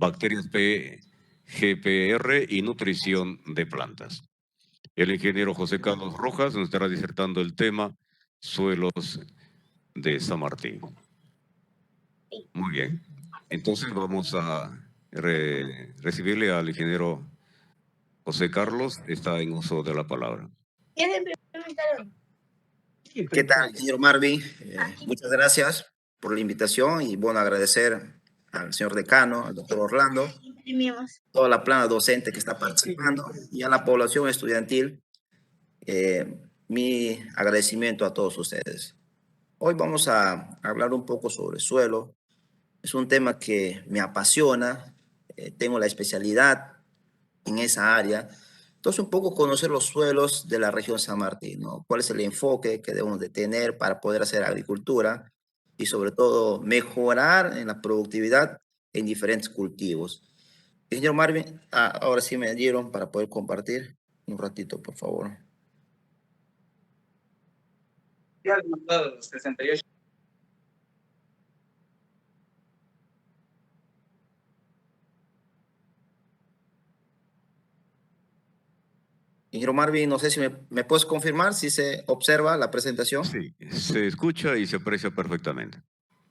bacterias P, GPR y nutrición de plantas. El ingeniero José Carlos Rojas nos estará disertando el tema suelos de San Martín. Muy bien. Entonces vamos a recibirle al ingeniero José Carlos. Está en uso de la palabra. ¿Qué tal, señor Marvin? Muchas gracias por la invitación y bueno, agradecer al señor decano, al doctor Orlando, toda la plana docente que está participando y a la población estudiantil. Mi agradecimiento a todos ustedes. Hoy vamos a hablar un poco sobre suelo. Es un tema que me apasiona. Tengo la especialidad en esa área. Entonces, un poco conocer los suelos de la región San Martín, ¿no? ¿Cuál es el enfoque que debemos de tener para poder hacer agricultura y sobre todo mejorar en la productividad en diferentes cultivos? Señor Marvin, ahora sí me dieron para poder compartir un ratito, por favor. Ya han mandado los 68. Ingeniero Marvin, no sé si me puedes confirmar si se observa la presentación. Sí, se escucha y se aprecia perfectamente.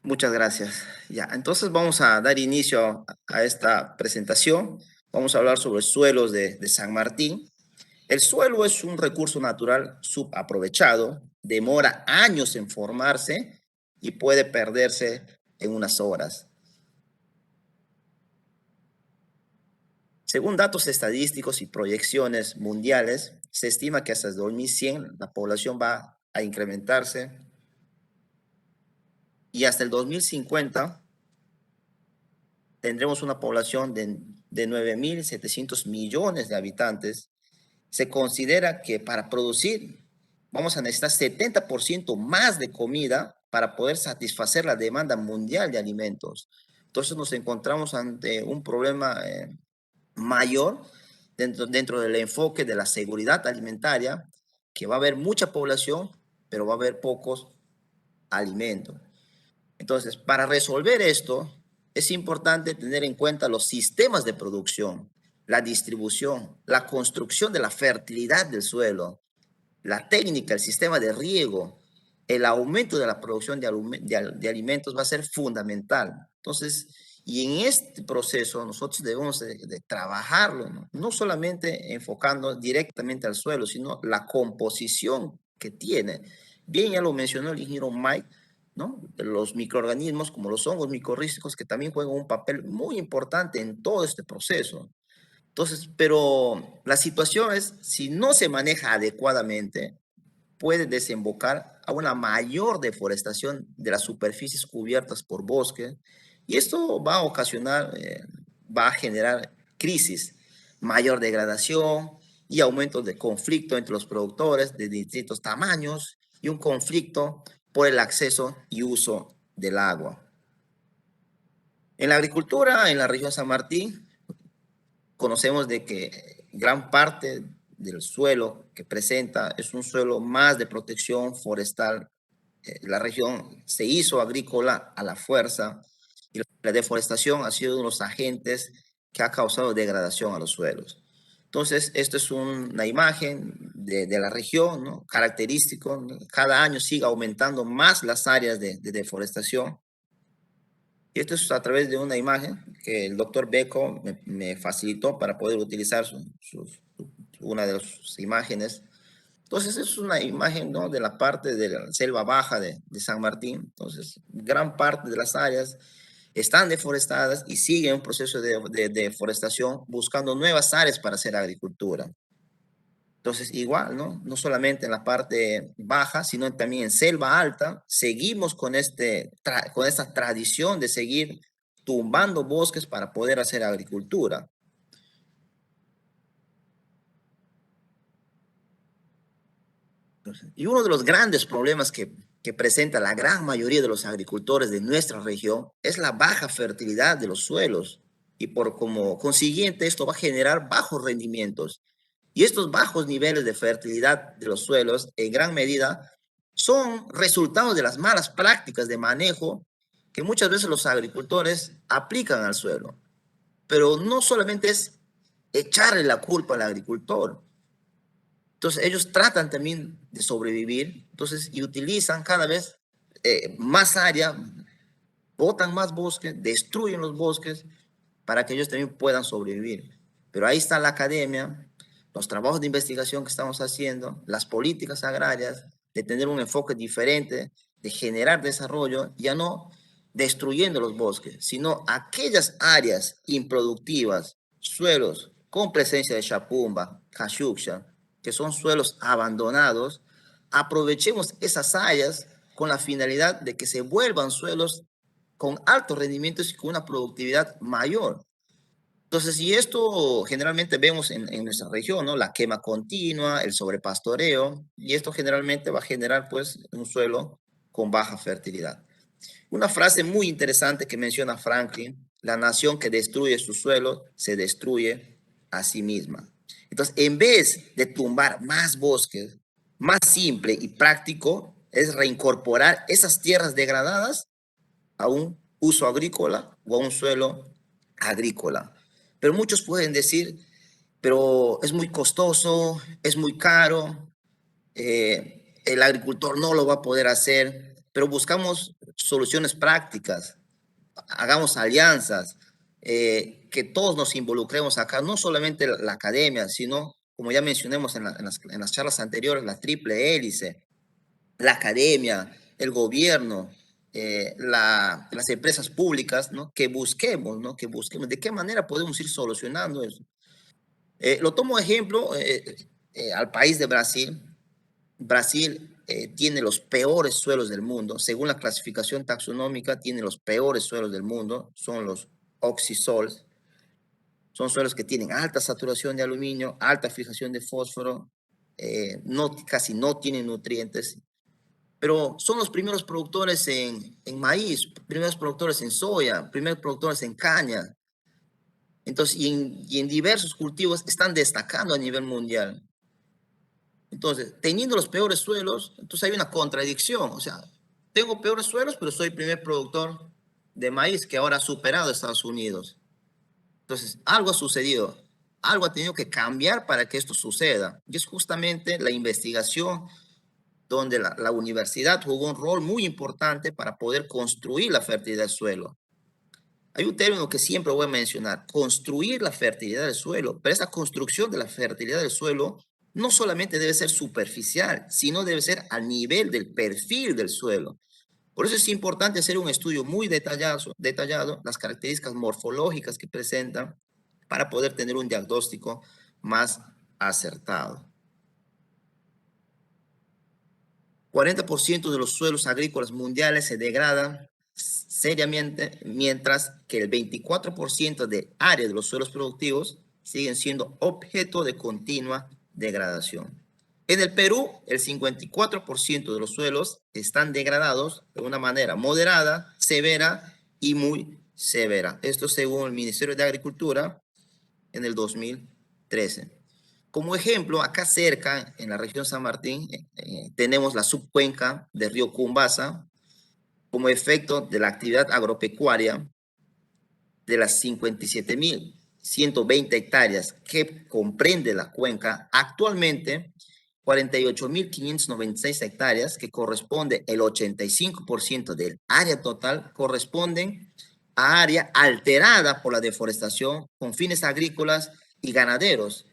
Muchas gracias. Ya, entonces vamos a dar inicio a esta presentación. Vamos a hablar sobre suelos de San Martín. El suelo es un recurso natural subaprovechado, demora años en formarse y puede perderse en unas horas. Según datos estadísticos y proyecciones mundiales, se estima que hasta el 2100 la población va a incrementarse y hasta el 2050 tendremos una población de 9.700 millones de habitantes. Se considera que para producir vamos a necesitar 70% más de comida para poder satisfacer la demanda mundial de alimentos. Entonces nos encontramos ante un problema mayor dentro del enfoque de la seguridad alimentaria, que va a haber mucha población, pero va a haber pocos alimentos. Entonces, para resolver esto, es importante tener en cuenta los sistemas de producción, la distribución, la construcción de la fertilidad del suelo, la técnica, el sistema de riego, el aumento de la producción de alimentos va a ser fundamental. Entonces, y en este proceso nosotros debemos de trabajarlo, ¿no? No solamente enfocando directamente al suelo, sino la composición que tiene. Bien, ya lo mencionó el ingeniero Mike, ¿no? Los microorganismos como los hongos micorrízicos que también juegan un papel muy importante en todo este proceso. Entonces, pero la situación es, si no se maneja adecuadamente, puede desembocar a una mayor deforestación de las superficies cubiertas por bosque y esto va a ocasionar, va a generar crisis, mayor degradación y aumento de conflicto entre los productores de distintos tamaños y un conflicto por el acceso y uso del agua. En la agricultura, en la región San Martín, conocemos de que gran parte del suelo que presenta es un suelo más de protección forestal. La región se hizo agrícola a la fuerza y la deforestación ha sido uno de los agentes que ha causado degradación a los suelos. Entonces, esto es una imagen de la región, ¿no? Característico, ¿no? Cada año sigue aumentando más las áreas de deforestación. Y esto es a través de una imagen que el doctor Beco me facilitó para poder utilizar una de sus imágenes. Entonces es una imagen, ¿no? De la parte de la selva baja de San Martín. Entonces, gran parte de las áreas están deforestadas y siguen un proceso de deforestación buscando nuevas áreas para hacer agricultura. Entonces, igual, ¿no? No solamente en la parte baja, sino también en selva alta, seguimos con esta tradición de seguir tumbando bosques para poder hacer agricultura. Y uno de los grandes problemas que presenta la gran mayoría de los agricultores de nuestra región es la baja fertilidad de los suelos. Y por como consiguiente, esto va a generar bajos rendimientos. Y estos bajos niveles de fertilidad de los suelos, en gran medida, son resultados de las malas prácticas de manejo que muchas veces los agricultores aplican al suelo. pero no solamente es echarle la culpa al agricultor. Entonces ellos tratan también de sobrevivir, entonces, y utilizan cada vez más área, botan más bosques, destruyen los bosques para que ellos también puedan sobrevivir. Pero ahí está la academia, los trabajos de investigación que estamos haciendo, las políticas agrarias, de tener un enfoque diferente, de generar desarrollo, ya no destruyendo los bosques, sino aquellas áreas improductivas, suelos con presencia de chapumba, cachucha, que son suelos abandonados, aprovechemos esas áreas con la finalidad de que se vuelvan suelos con altos rendimientos y con una productividad mayor. Entonces, y esto generalmente vemos en nuestra región, ¿no? La quema continua, el sobrepastoreo, y esto generalmente va a generar pues un suelo con baja fertilidad. Una frase muy interesante que menciona Franklin: la nación que destruye su suelo se destruye a sí misma. Entonces, en vez de tumbar más bosques, más simple y práctico es reincorporar esas tierras degradadas a un uso agrícola o a un suelo agrícola. Pero muchos pueden decir, pero es muy costoso, es muy caro, el agricultor no lo va a poder hacer, pero buscamos soluciones prácticas, hagamos alianzas, que todos nos involucremos acá, no solamente la academia, sino, como ya mencionamos en las charlas anteriores, la triple hélice, la academia, el gobierno, las empresas públicas, ¿no? Que busquemos, ¿no? Que busquemos de qué manera podemos ir solucionando eso. Lo tomo ejemplo al país de Brasil. Brasil tiene los peores suelos del mundo. Según la clasificación taxonómica, tiene los peores suelos del mundo. Son los oxisols. Son suelos que tienen alta saturación de aluminio, alta fijación de fósforo, casi no tienen nutrientes, pero son los primeros productores en maíz, primeros productores en soya, primeros productores en caña. Entonces, y en diversos cultivos están destacando a nivel mundial. Entonces, teniendo los peores suelos, entonces hay una contradicción. O sea, tengo peores suelos, pero soy primer productor de maíz que ahora ha superado a Estados Unidos. Entonces, algo ha sucedido, algo ha tenido que cambiar para que esto suceda. Y es justamente la investigación donde la universidad jugó un rol muy importante para poder construir la fertilidad del suelo. Hay un término que siempre voy a mencionar: construir la fertilidad del suelo, pero esa construcción de la fertilidad del suelo no solamente debe ser superficial, sino debe ser a nivel del perfil del suelo. Por eso es importante hacer un estudio muy detallado, las características morfológicas que presentan, para poder tener un diagnóstico más acertado. 40% de los suelos agrícolas mundiales se degradan seriamente, mientras que el 24% del área de los suelos productivos siguen siendo objeto de continua degradación. En el Perú, el 54% de los suelos están degradados de una manera moderada, severa y muy severa. Esto según el Ministerio de Agricultura en el 2013. Como ejemplo, acá cerca, en la región San Martín, tenemos la subcuenca del río Cumbasa. Como efecto de la actividad agropecuaria, de las 57.120 hectáreas que comprende la cuenca, actualmente 48.596 hectáreas, que corresponde el 85% del área total, corresponden a área alterada por la deforestación con fines agrícolas y ganaderos,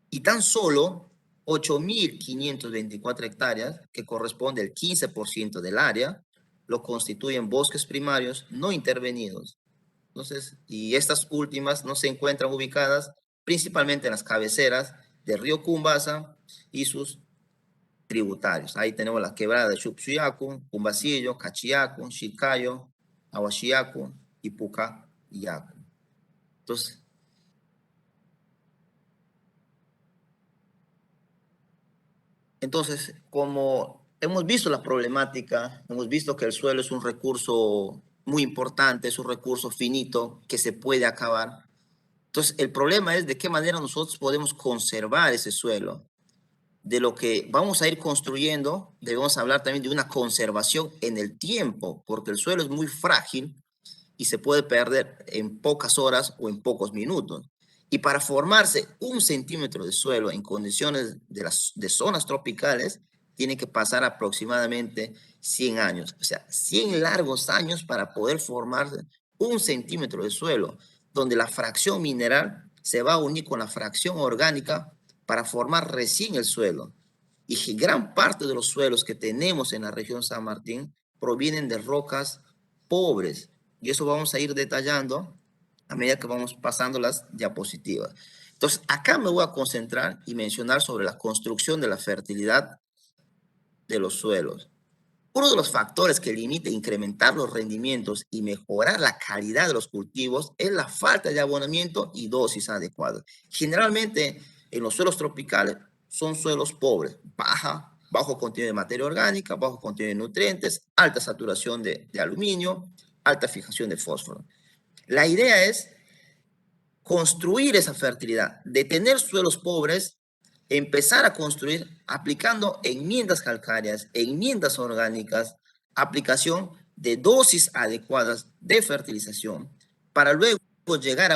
y tan solo 8.524 hectáreas, que corresponde al 15% del área, lo constituyen bosques primarios no intervenidos. Entonces, y estas últimas no se encuentran ubicadas principalmente en las cabeceras del río Cumbasa y sus tributarios. Ahí tenemos la quebrada de Chuxuyacu, Cumbasillo, Cachiacu, Chilcayo, Ahuachiacu y Pucayacu. Entonces, como hemos visto la problemática, hemos visto que el suelo es un recurso muy importante, es un recurso finito que se puede acabar. Entonces, el problema es de qué manera nosotros podemos conservar ese suelo. De lo que vamos a ir construyendo, debemos hablar también de una conservación en el tiempo, porque el suelo es muy frágil y se puede perder en pocas horas o en pocos minutos. Y para formarse 1 centímetro de suelo en condiciones de zonas tropicales, tiene que pasar aproximadamente 100 años, o sea, 100 largos años para poder formarse 1 centímetro de suelo, donde la fracción mineral se va a unir con la fracción orgánica para formar recién el suelo. Y gran parte de los suelos que tenemos en la región San Martín provienen de rocas pobres. Y eso vamos a ir detallando a medida que vamos pasando las diapositivas. Entonces, acá me voy a concentrar y mencionar sobre la construcción de la fertilidad de los suelos. Uno de los factores que limita incrementar los rendimientos y mejorar la calidad de los cultivos es la falta de abonamiento y dosis adecuadas. Generalmente, en los suelos tropicales son suelos pobres, bajo contenido de materia orgánica, bajo contenido de nutrientes, alta saturación de aluminio, alta fijación de fósforo. La idea es construir esa fertilidad, de tener suelos pobres, empezar a construir aplicando enmiendas calcáreas, enmiendas orgánicas, aplicación de dosis adecuadas de fertilización, para luego llegar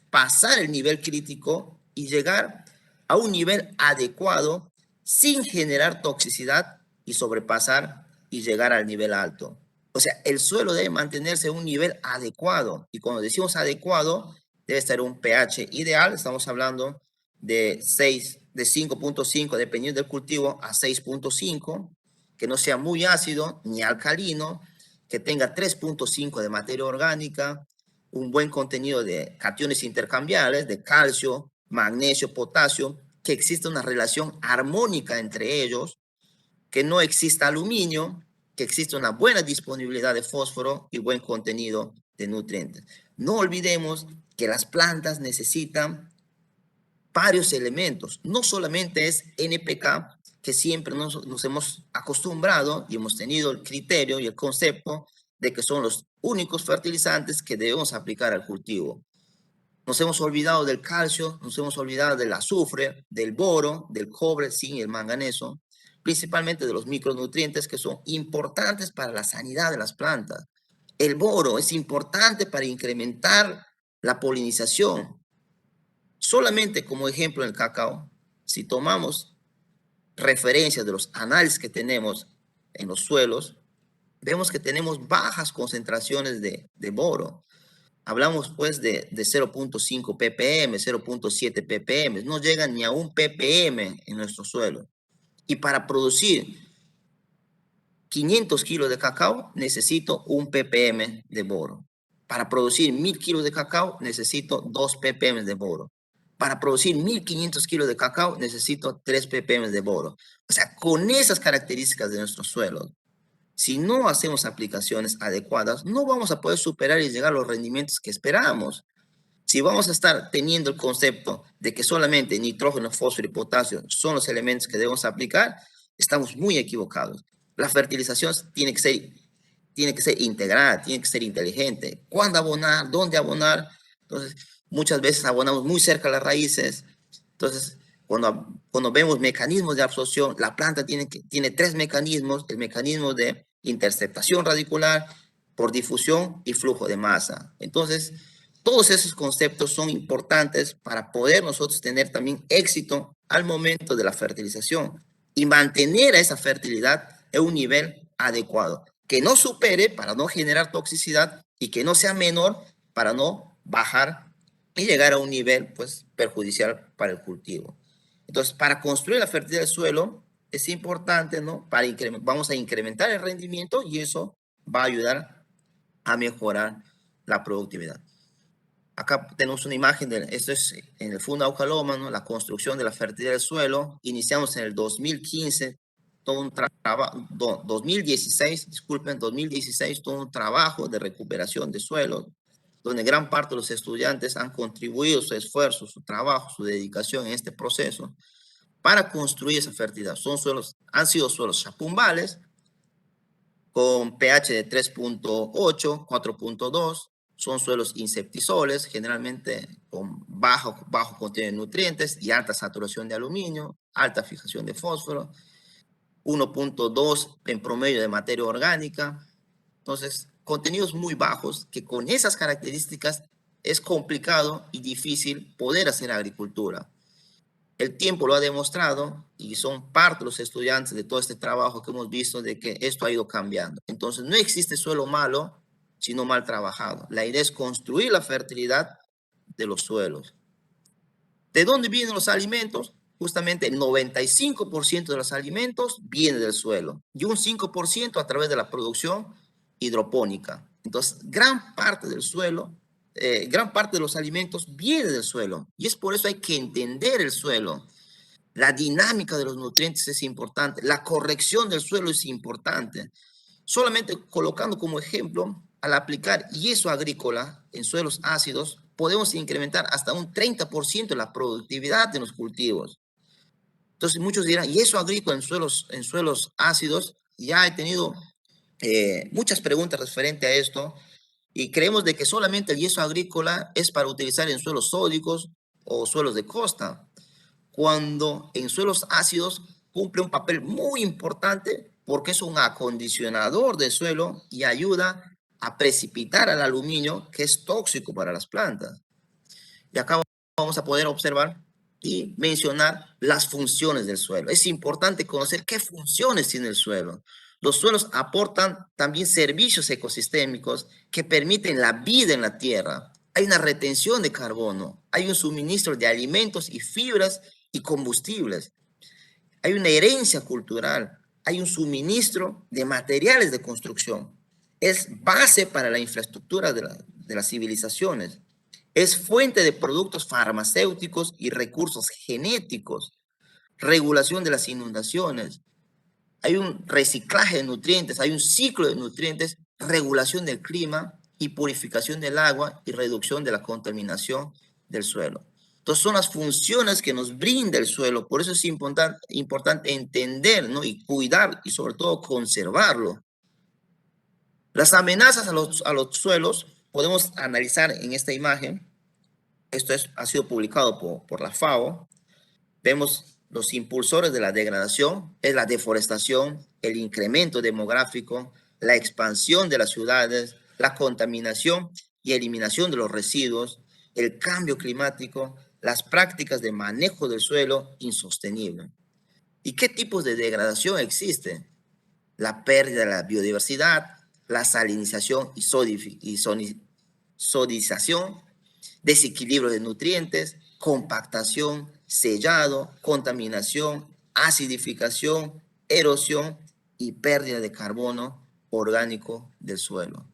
pasar el nivel crítico y llegar a un nivel adecuado sin generar toxicidad y sobrepasar y llegar al nivel alto. O sea, el suelo debe mantenerse a un nivel adecuado. Y cuando decimos adecuado, debe estar un pH ideal. Estamos hablando de 5.5, dependiendo del cultivo, a 6.5, que no sea muy ácido ni alcalino, que tenga 3.5 de materia orgánica, un buen contenido de cationes intercambiables, de calcio, magnesio, potasio, que exista una relación armónica entre ellos, que no exista aluminio, que exista una buena disponibilidad de fósforo y buen contenido de nutrientes. No olvidemos que las plantas necesitan varios elementos, no solamente es NPK, que siempre nos hemos acostumbrado y hemos tenido el criterio y el concepto de que son los únicos fertilizantes que debemos aplicar al cultivo. Nos hemos olvidado del calcio, nos hemos olvidado del azufre, del boro, del cobre, zinc y el manganeso, principalmente de los micronutrientes que son importantes para la sanidad de las plantas. El boro es importante para incrementar la polinización. Solamente como ejemplo en el cacao, si tomamos referencias de los análisis que tenemos en los suelos, vemos que tenemos bajas concentraciones de boro. Hablamos pues de 0.5 ppm, 0.7 ppm, no llegan ni a 1 ppm en nuestro suelo. Y para producir 500 kilos de cacao necesito 1 ppm de boro. Para producir 1000 kilos de cacao necesito 2 ppm de boro. Para producir 1500 kilos de cacao necesito 3 ppm de boro. O sea, con esas características de nuestro suelo, si no hacemos aplicaciones adecuadas, no vamos a poder superar y llegar a los rendimientos que esperamos. Si vamos a estar teniendo el concepto de que solamente nitrógeno, fósforo y potasio son los elementos que debemos aplicar, estamos muy equivocados. La fertilización tiene que ser integrada, tiene que ser inteligente. ¿Cuándo abonar? ¿Dónde abonar? Entonces, muchas veces abonamos muy cerca a las raíces. Entonces, cuando vemos mecanismos de absorción, la planta tiene 3 mecanismos: el mecanismo de interceptación radicular, por difusión y flujo de masa. Entonces, todos esos conceptos son importantes para poder nosotros tener también éxito al momento de la fertilización y mantener a esa fertilidad en un nivel adecuado, que no supere para no generar toxicidad y que no sea menor para no bajar y llegar a un nivel pues perjudicial para el cultivo. Entonces, para construir la fertilidad del suelo es importante, ¿no? Vamos a incrementar el rendimiento y eso va a ayudar a mejorar la productividad. Acá tenemos una imagen esto es en el Fundaucaloma, ¿no? La construcción de la fertilidad del suelo. Iniciamos en el 2015, todo un trabajo, 2016, disculpen, 2016, todo un trabajo de recuperación de suelo, donde gran parte de los estudiantes han contribuido su esfuerzo, su trabajo, su dedicación en este proceso para construir esa fertilidad. Han sido suelos chapumbales, con pH de 3.8, 4.2, son suelos insectisoles, generalmente con bajo contenido de nutrientes y alta saturación de aluminio, alta fijación de fósforo, 1.2 en promedio de materia orgánica. Entonces, contenidos muy bajos, que con esas características es complicado y difícil poder hacer agricultura. El tiempo lo ha demostrado y son parte de los estudiantes de todo este trabajo que hemos visto de que esto ha ido cambiando. Entonces, no existe suelo malo, sino mal trabajado. La idea es construir la fertilidad de los suelos. ¿De dónde vienen los alimentos? Justamente el 95% de los alimentos viene del suelo y un 5% a través de la producción hidropónica. Entonces, gran parte del suelo, gran parte de los alimentos viene del suelo y es por eso hay que entender el suelo. La dinámica de los nutrientes es importante, la corrección del suelo es importante. Solamente colocando como ejemplo, al aplicar yeso agrícola en suelos ácidos, podemos incrementar hasta un 30% la productividad de los cultivos. Entonces muchos dirán, yeso agrícola en suelos ácidos, ya he tenido muchas preguntas referente a esto y creemos de que solamente el yeso agrícola es para utilizar en suelos sódicos o suelos de costa, cuando en suelos ácidos cumple un papel muy importante porque es un acondicionador del suelo y ayuda a precipitar al aluminio que es tóxico para las plantas. Y acá vamos a poder observar y mencionar las funciones del suelo. Es importante conocer qué funciones tiene el suelo. Los suelos aportan también servicios ecosistémicos que permiten la vida en la tierra. Hay una retención de carbono, hay un suministro de alimentos y fibras y combustibles. Hay una herencia cultural, hay un suministro de materiales de construcción. Es base para la infraestructura de las civilizaciones. Es fuente de productos farmacéuticos y recursos genéticos, regulación de las inundaciones. Hay un reciclaje de nutrientes, hay un ciclo de nutrientes, regulación del clima y purificación del agua y reducción de la contaminación del suelo. Entonces son las funciones que nos brinda el suelo, por eso es importante entender, ¿no? Y cuidar y sobre todo conservarlo. Las amenazas a los suelos podemos analizar en esta imagen. Esto ha sido publicado por la FAO. Vemos los impulsores de la degradación, es la deforestación, el incremento demográfico, la expansión de las ciudades, la contaminación y eliminación de los residuos, el cambio climático, las prácticas de manejo del suelo insostenible. ¿Y qué tipos de degradación existen? La pérdida de la biodiversidad, la salinización y sodización, desequilibrio de nutrientes, compactación, sellado, contaminación, acidificación, erosión y pérdida de carbono orgánico del suelo.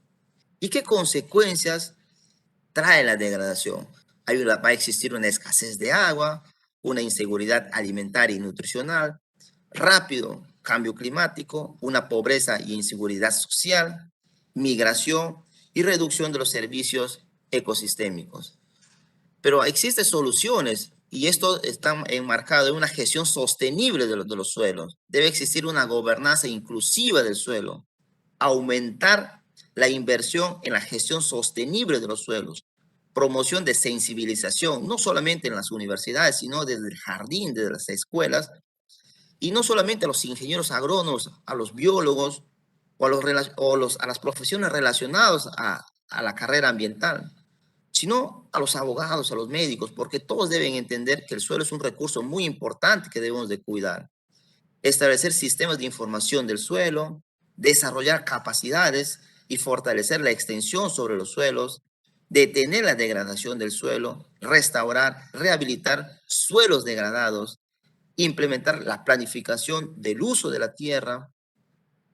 ¿Y qué consecuencias trae la degradación? Va a existir una escasez de agua, una inseguridad alimentaria y nutricional, rápido cambio climático, una pobreza y inseguridad social, migración y reducción de los servicios ecosistémicos. Pero existen soluciones y esto está enmarcado en una gestión sostenible de los suelos. Debe existir una gobernanza inclusiva del suelo, aumentar la inversión en la gestión sostenible de los suelos, promoción de sensibilización, no solamente en las universidades, sino desde el jardín, desde las escuelas, y no solamente a los ingenieros agrónomos, a los biólogos o a las profesiones relacionadas a la carrera ambiental, sino a los abogados, a los médicos, porque todos deben entender que el suelo es un recurso muy importante que debemos de cuidar. Establecer sistemas de información del suelo, desarrollar capacidades y fortalecer la extensión sobre los suelos, detener la degradación del suelo, restaurar, rehabilitar suelos degradados, implementar la planificación del uso de la tierra,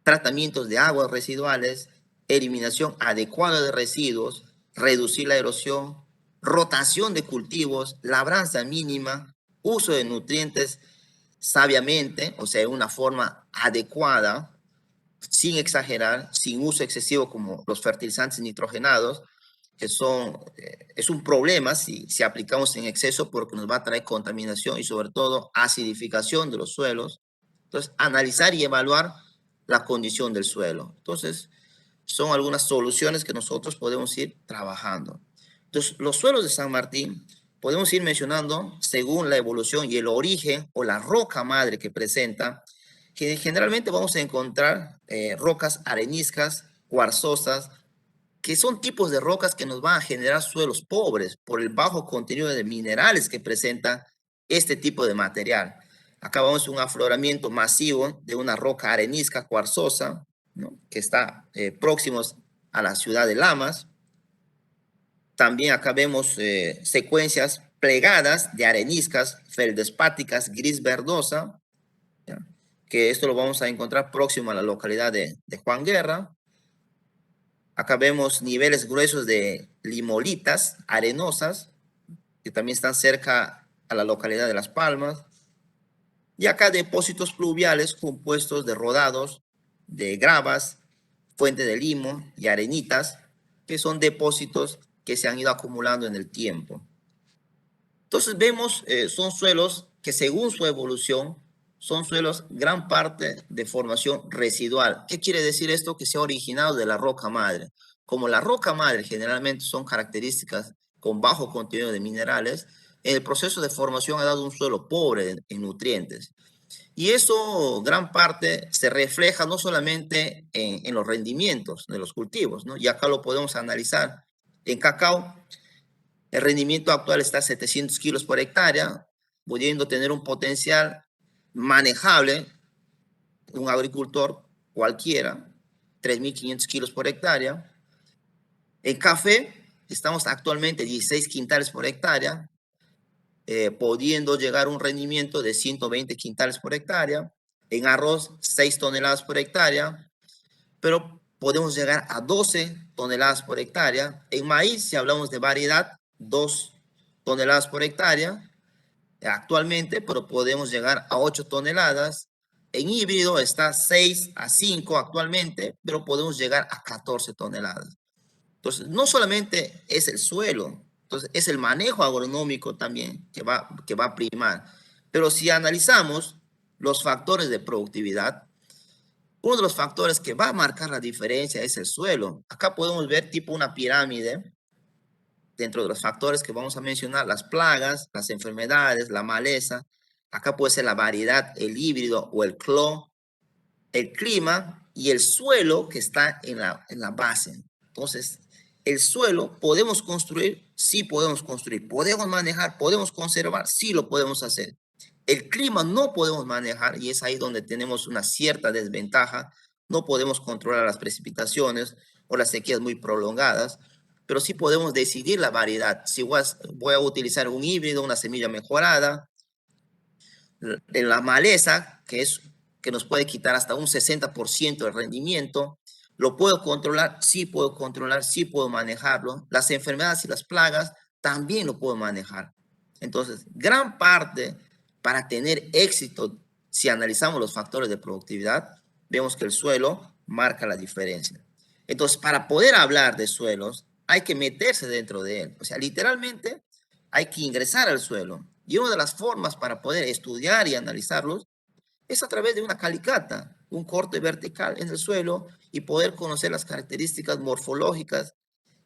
tratamientos de aguas residuales, eliminación adecuada de residuos, reducir la erosión, rotación de cultivos, labranza mínima, uso de nutrientes sabiamente, o sea, de una forma adecuada, sin exagerar, sin uso excesivo como los fertilizantes nitrogenados, que es un problema si aplicamos en exceso porque nos va a traer contaminación y sobre todo acidificación de los suelos. Entonces, analizar y evaluar la condición del suelo. Entonces, son algunas soluciones que nosotros podemos ir trabajando. Entonces, los suelos de San Martín podemos ir mencionando según la evolución y el origen o la roca madre que presenta, que generalmente vamos a encontrar rocas areniscas, cuarzosas, que son tipos de rocas que nos van a generar suelos pobres por el bajo contenido de minerales que presenta este tipo de material. Acá vemos un afloramiento masivo de una roca arenisca cuarzosa, ¿no?, que está próximos a la ciudad de Lamas. También acá vemos secuencias plegadas de areniscas feldespáticas gris verdosa, ¿ya?, que esto lo vamos a encontrar próximo a la localidad de Juan Guerra. Acá vemos niveles gruesos de limolitas arenosas, que también están cerca a la localidad de Las Palmas. Y acá depósitos pluviales compuestos de rodados, de gravas, fuente de limo y arenitas, que son depósitos que se han ido acumulando en el tiempo. Entonces vemos, son suelos que según su evolución, son suelos gran parte de formación residual. ¿Qué quiere decir esto? Que se ha originado de la roca madre. Como la roca madre generalmente son características con bajo contenido de minerales, en el proceso de formación ha dado un suelo pobre en nutrientes. Y eso gran parte se refleja no solamente en los rendimientos de los cultivos, ¿no? Y acá lo podemos analizar. En cacao, el rendimiento actual está a 700 kilos por hectárea, pudiendo tener un potencial manejable, un agricultor cualquiera, 3.500 kilos por hectárea. En café, estamos actualmente 16 quintales por hectárea, pudiendo llegar a un rendimiento de 120 quintales por hectárea. En arroz, 6 toneladas por hectárea, pero podemos llegar a 12 toneladas por hectárea. En maíz, si hablamos de variedad, 2 toneladas por hectárea actualmente, pero podemos llegar a 8 toneladas. En híbrido está 6 a 5 actualmente, pero podemos llegar a 14 toneladas. Entonces, no solamente es el suelo, entonces es el manejo agronómico también que va a primar. Pero si analizamos los factores de productividad, uno de los factores que va a marcar la diferencia es el suelo. Acá podemos ver tipo una pirámide. Dentro de los factores que vamos a mencionar, las plagas, las enfermedades, la maleza. Acá puede ser la variedad, el híbrido o el clon, el clima y el suelo que está en la base. Entonces, el suelo podemos construir, sí podemos construir, podemos manejar, podemos conservar, sí lo podemos hacer. El clima no podemos manejar y es ahí donde tenemos una cierta desventaja. No podemos controlar las precipitaciones o las sequías muy prolongadas, pero sí podemos decidir la variedad. Si voy a utilizar un híbrido, una semilla mejorada, en la maleza, que nos puede quitar hasta un 60% del rendimiento, ¿lo puedo controlar? Sí puedo controlar, sí puedo manejarlo. Las enfermedades y las plagas también lo puedo manejar. Entonces, gran parte para tener éxito, si analizamos los factores de productividad, vemos que el suelo marca la diferencia. Entonces, para poder hablar de suelos, hay que meterse dentro de él. O sea, literalmente hay que ingresar al suelo. Y una de las formas para poder estudiar y analizarlos es a través de una calicata, un corte vertical en el suelo y poder conocer las características morfológicas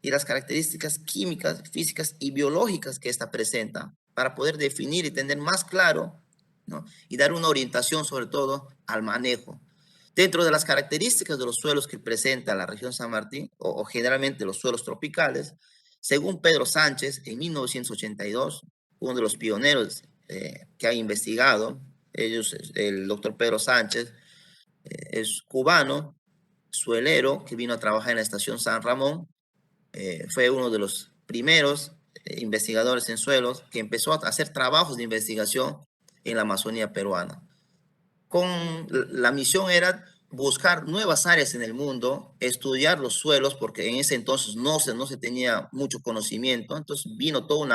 y las características químicas, físicas y biológicas que ésta presenta para poder definir y tener más claro, ¿no?, y dar una orientación sobre todo al manejo. Dentro de las características de los suelos que presenta la región San Martín, o generalmente los suelos tropicales, según Pedro Sánchez, en 1982, uno de los pioneros que ha investigado, el doctor Pedro Sánchez, es cubano, suelero, que vino a trabajar en la estación San Ramón, fue uno de los primeros investigadores en suelos que empezó a hacer trabajos de investigación en la Amazonía peruana. La misión era buscar nuevas áreas en el mundo, estudiar los suelos, porque en ese entonces no se tenía mucho conocimiento. Entonces vino todo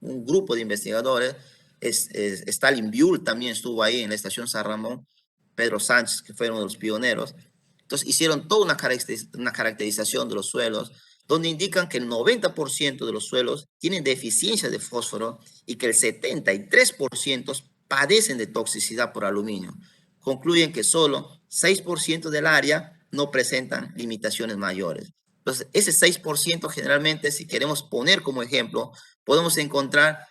un grupo de investigadores. Stalin Buell también estuvo ahí en la estación San Ramón, Pedro Sánchez, que fue uno de los pioneros. Entonces hicieron toda una caracterización de los suelos, donde indican que el 90% de los suelos tienen deficiencia de fósforo y que el 73% padecen de toxicidad por aluminio. Concluyen que solo 6% del área no presentan limitaciones mayores. Entonces, ese 6% generalmente, si queremos poner como ejemplo, podemos encontrar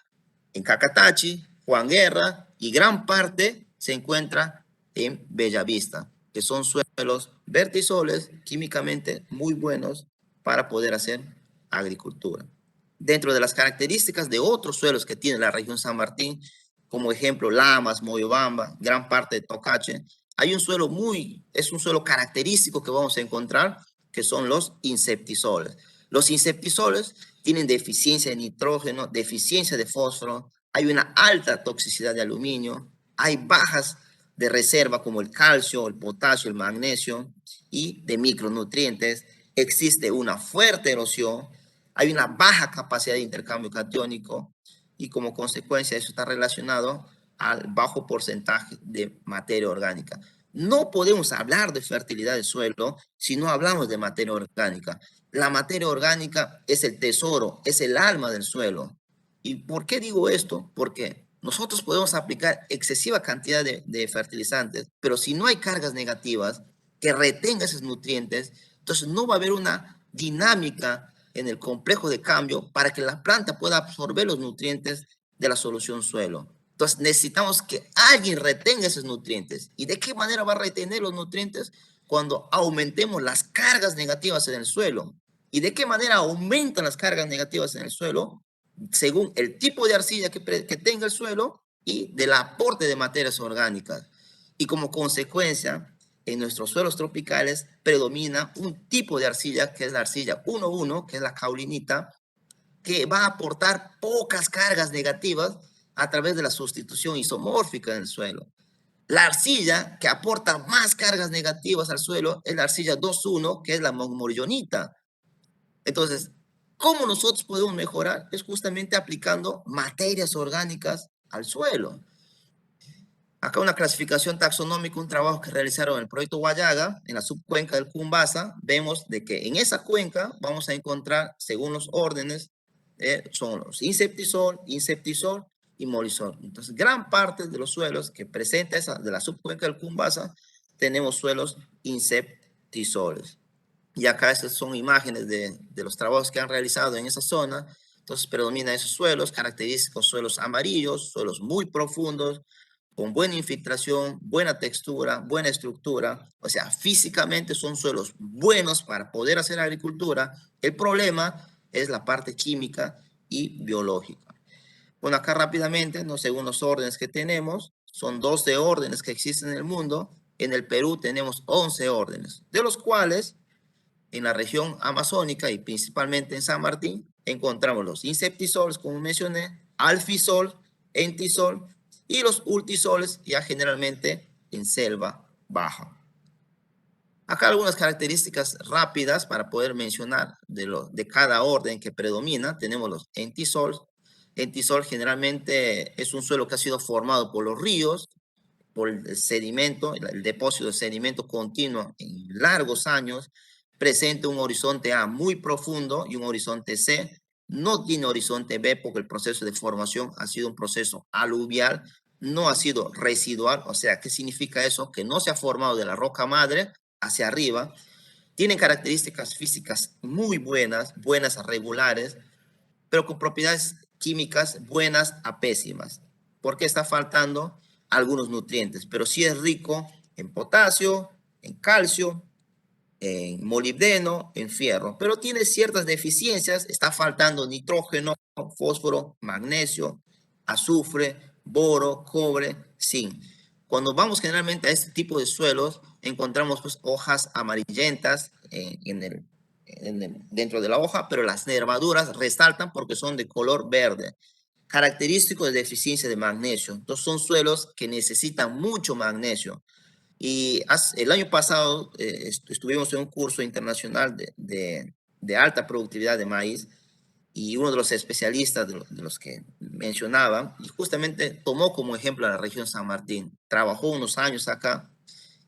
en Cacatachi, Juan Guerra, y gran parte se encuentra en Bellavista, que son suelos vertisoles, químicamente muy buenos, para poder hacer agricultura. Dentro de las características de otros suelos que tiene la región San Martín, como ejemplo Lamas, Moyobamba, gran parte de Tocache, hay un suelo es un suelo característico que vamos a encontrar, que son los insectisoles. Los insectisoles tienen deficiencia de nitrógeno, deficiencia de fósforo, hay una alta toxicidad de aluminio, hay bajas de reserva como el calcio, el potasio, el magnesio y de micronutrientes. Existe una fuerte erosión, hay una baja capacidad de intercambio catiónico y como consecuencia eso está relacionado al bajo porcentaje de materia orgánica. No podemos hablar de fertilidad del suelo si no hablamos de materia orgánica. La materia orgánica es el tesoro, es el alma del suelo. ¿Y por qué digo esto? Porque nosotros podemos aplicar excesiva cantidad de fertilizantes, pero si no hay cargas negativas que retengan esos nutrientes, entonces no va a haber una dinámica en el complejo de cambio para que la planta pueda absorber los nutrientes de la solución suelo. Entonces necesitamos que alguien retenga esos nutrientes. ¿Y de qué manera va a retener los nutrientes? Cuando aumentemos las cargas negativas en el suelo. ¿Y de qué manera aumentan las cargas negativas en el suelo? Según el tipo de arcilla que tenga el suelo y del aporte de materias orgánicas. Y como consecuencia, en nuestros suelos tropicales predomina un tipo de arcilla, que es la arcilla 1-1, que es la caulinita, que va a aportar pocas cargas negativas a través de la sustitución isomórfica en el suelo. La arcilla que aporta más cargas negativas al suelo es la arcilla 2-1, que es la morillonita. Entonces, ¿cómo nosotros podemos mejorar? Es justamente aplicando materias orgánicas al suelo. Acá una clasificación taxonómica, un trabajo que realizaron en el proyecto Guayaga, en la subcuenca del Cumbasa, vemos de que en esa cuenca vamos a encontrar, según los órdenes, son los insectisol y molisol. Entonces, gran parte de los suelos que presenta de la subcuenca del Cumbasa, tenemos suelos insectisoles. Y acá estas son imágenes de los trabajos que han realizado en esa zona. Entonces, predominan esos suelos, característicos suelos amarillos, suelos muy profundos, con buena infiltración, buena textura, buena estructura. O sea, físicamente son suelos buenos para poder hacer agricultura. El problema es la parte química y biológica. Bueno, acá rápidamente, ¿no? Según los órdenes que tenemos, son 12 órdenes que existen en el mundo. En el Perú tenemos 11 órdenes, de los cuales en la región amazónica y principalmente en San Martín encontramos los insectisoles, como mencioné, alfisol, entisol y los ultisoles ya generalmente en selva baja. Acá algunas características rápidas para poder mencionar de cada orden que predomina. Tenemos los entisol. Entisol generalmente es un suelo que ha sido formado por los ríos, por el sedimento, el depósito de sedimento continuo en largos años. Presenta un horizonte A muy profundo y un horizonte C. No tiene horizonte B porque el proceso de formación ha sido un proceso aluvial, no ha sido residual. O sea, ¿qué significa eso? Que no se ha formado de la roca madre hacia arriba. Tienen características físicas muy buenas, buenas a regulares, pero con propiedades químicas buenas a pésimas. Porque está faltando algunos nutrientes, pero sí es rico en potasio, en calcio, en molibdeno, en fierro, pero tiene ciertas deficiencias, está faltando nitrógeno, fósforo, magnesio, azufre, boro, cobre, zinc. Cuando vamos generalmente a este tipo de suelos, encontramos pues, hojas amarillentas dentro de la hoja, pero las nervaduras resaltan porque son de color verde, característico de deficiencia de magnesio. Entonces son suelos que necesitan mucho magnesio. Y el año pasado estuvimos en un curso internacional de alta productividad de maíz y uno de los especialistas de los que mencionaba, y justamente tomó como ejemplo a la región San Martín, trabajó unos años acá,